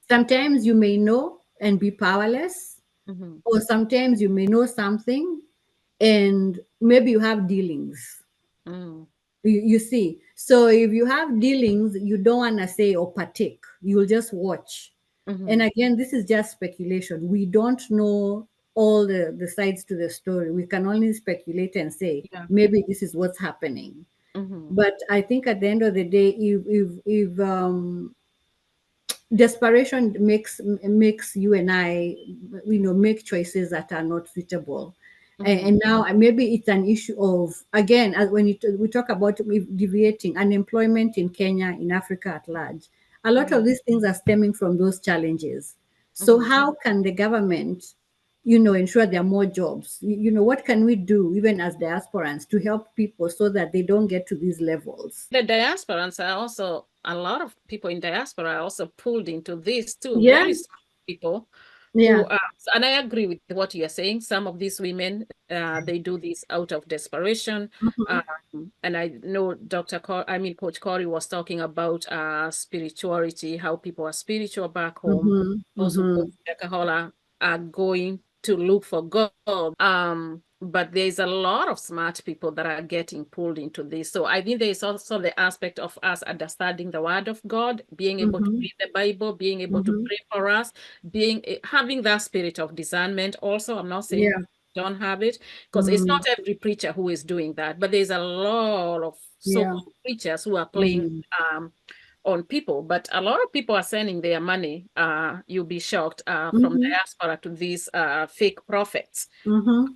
Sometimes you may know and be powerless, or sometimes you may know something and maybe you have dealings. You see, so if you have dealings, you don't want to say or partake, you'll just watch. And again, this is just speculation. We don't know all the sides to the story. We can only speculate and say, maybe this is what's happening. But I think at the end of the day, if desperation makes you and I, make choices that are not suitable. And now maybe it's an issue of, again, when we talk about deviating unemployment in Kenya, in Africa at large, a lot of these things are stemming from those challenges. So how can the government, ensure there are more jobs? What can we do, even as diasporans, to help people so that they don't get to these levels? The diasporans are also, a lot of people in diaspora are also pulled into this too. Yeah. Very smart people. Yeah. And I agree with what you're saying. Some of these women, they do this out of desperation. And I know Coach Corey was talking about spirituality, how people are spiritual back home. Those who go to Yakahola are going to look for God. But there's a lot of smart people that are getting pulled into this. So I think there's also the aspect of us understanding the word of God, being able to read the Bible, being able to pray for us, having that spirit of discernment. Also, I'm not saying don't have it, because it's not every preacher who is doing that, but there's a lot of so-called preachers who are playing on people. But a lot of people are sending their money, you'll be shocked, from diaspora to these fake prophets,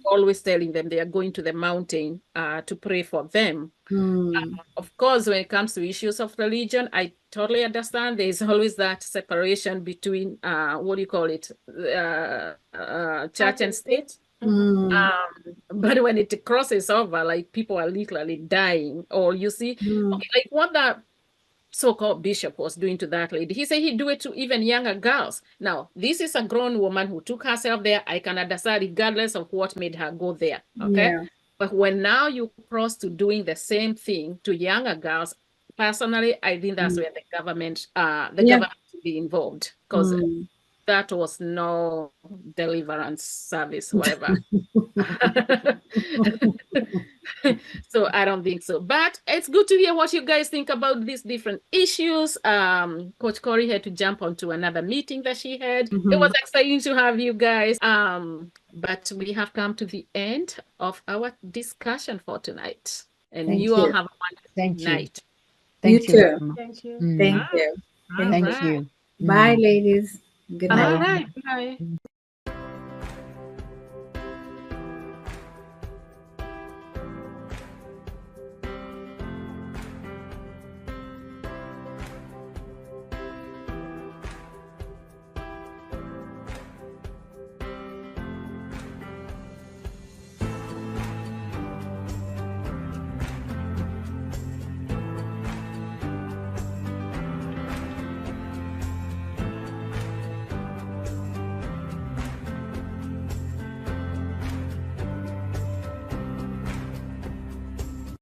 always telling them they are going to the mountain to pray for them. Of course, when it comes to issues of religion, I totally understand there's always that separation between what do you call it, church and state. But when it crosses over, like, people are literally dying. Or you see, like what that so-called bishop was doing to that lady. He said he'd do it to even younger girls. Now, this is a grown woman who took herself there. I can understand, regardless of what made her go there. Okay. But when now you cross to doing the same thing to younger girls, personally, I think that's where the government, government should be involved, because that was no deliverance service, whatever. So I don't think so. But it's good to hear what you guys think about these different issues. Coach Corey had to jump onto another meeting that she had. It was exciting to have you guys. But we have come to the end of our discussion for tonight. And you all have a wonderful night. Thank you. Thank you. Thank you. Thank you. Bye, ladies. Good night. All right. Bye.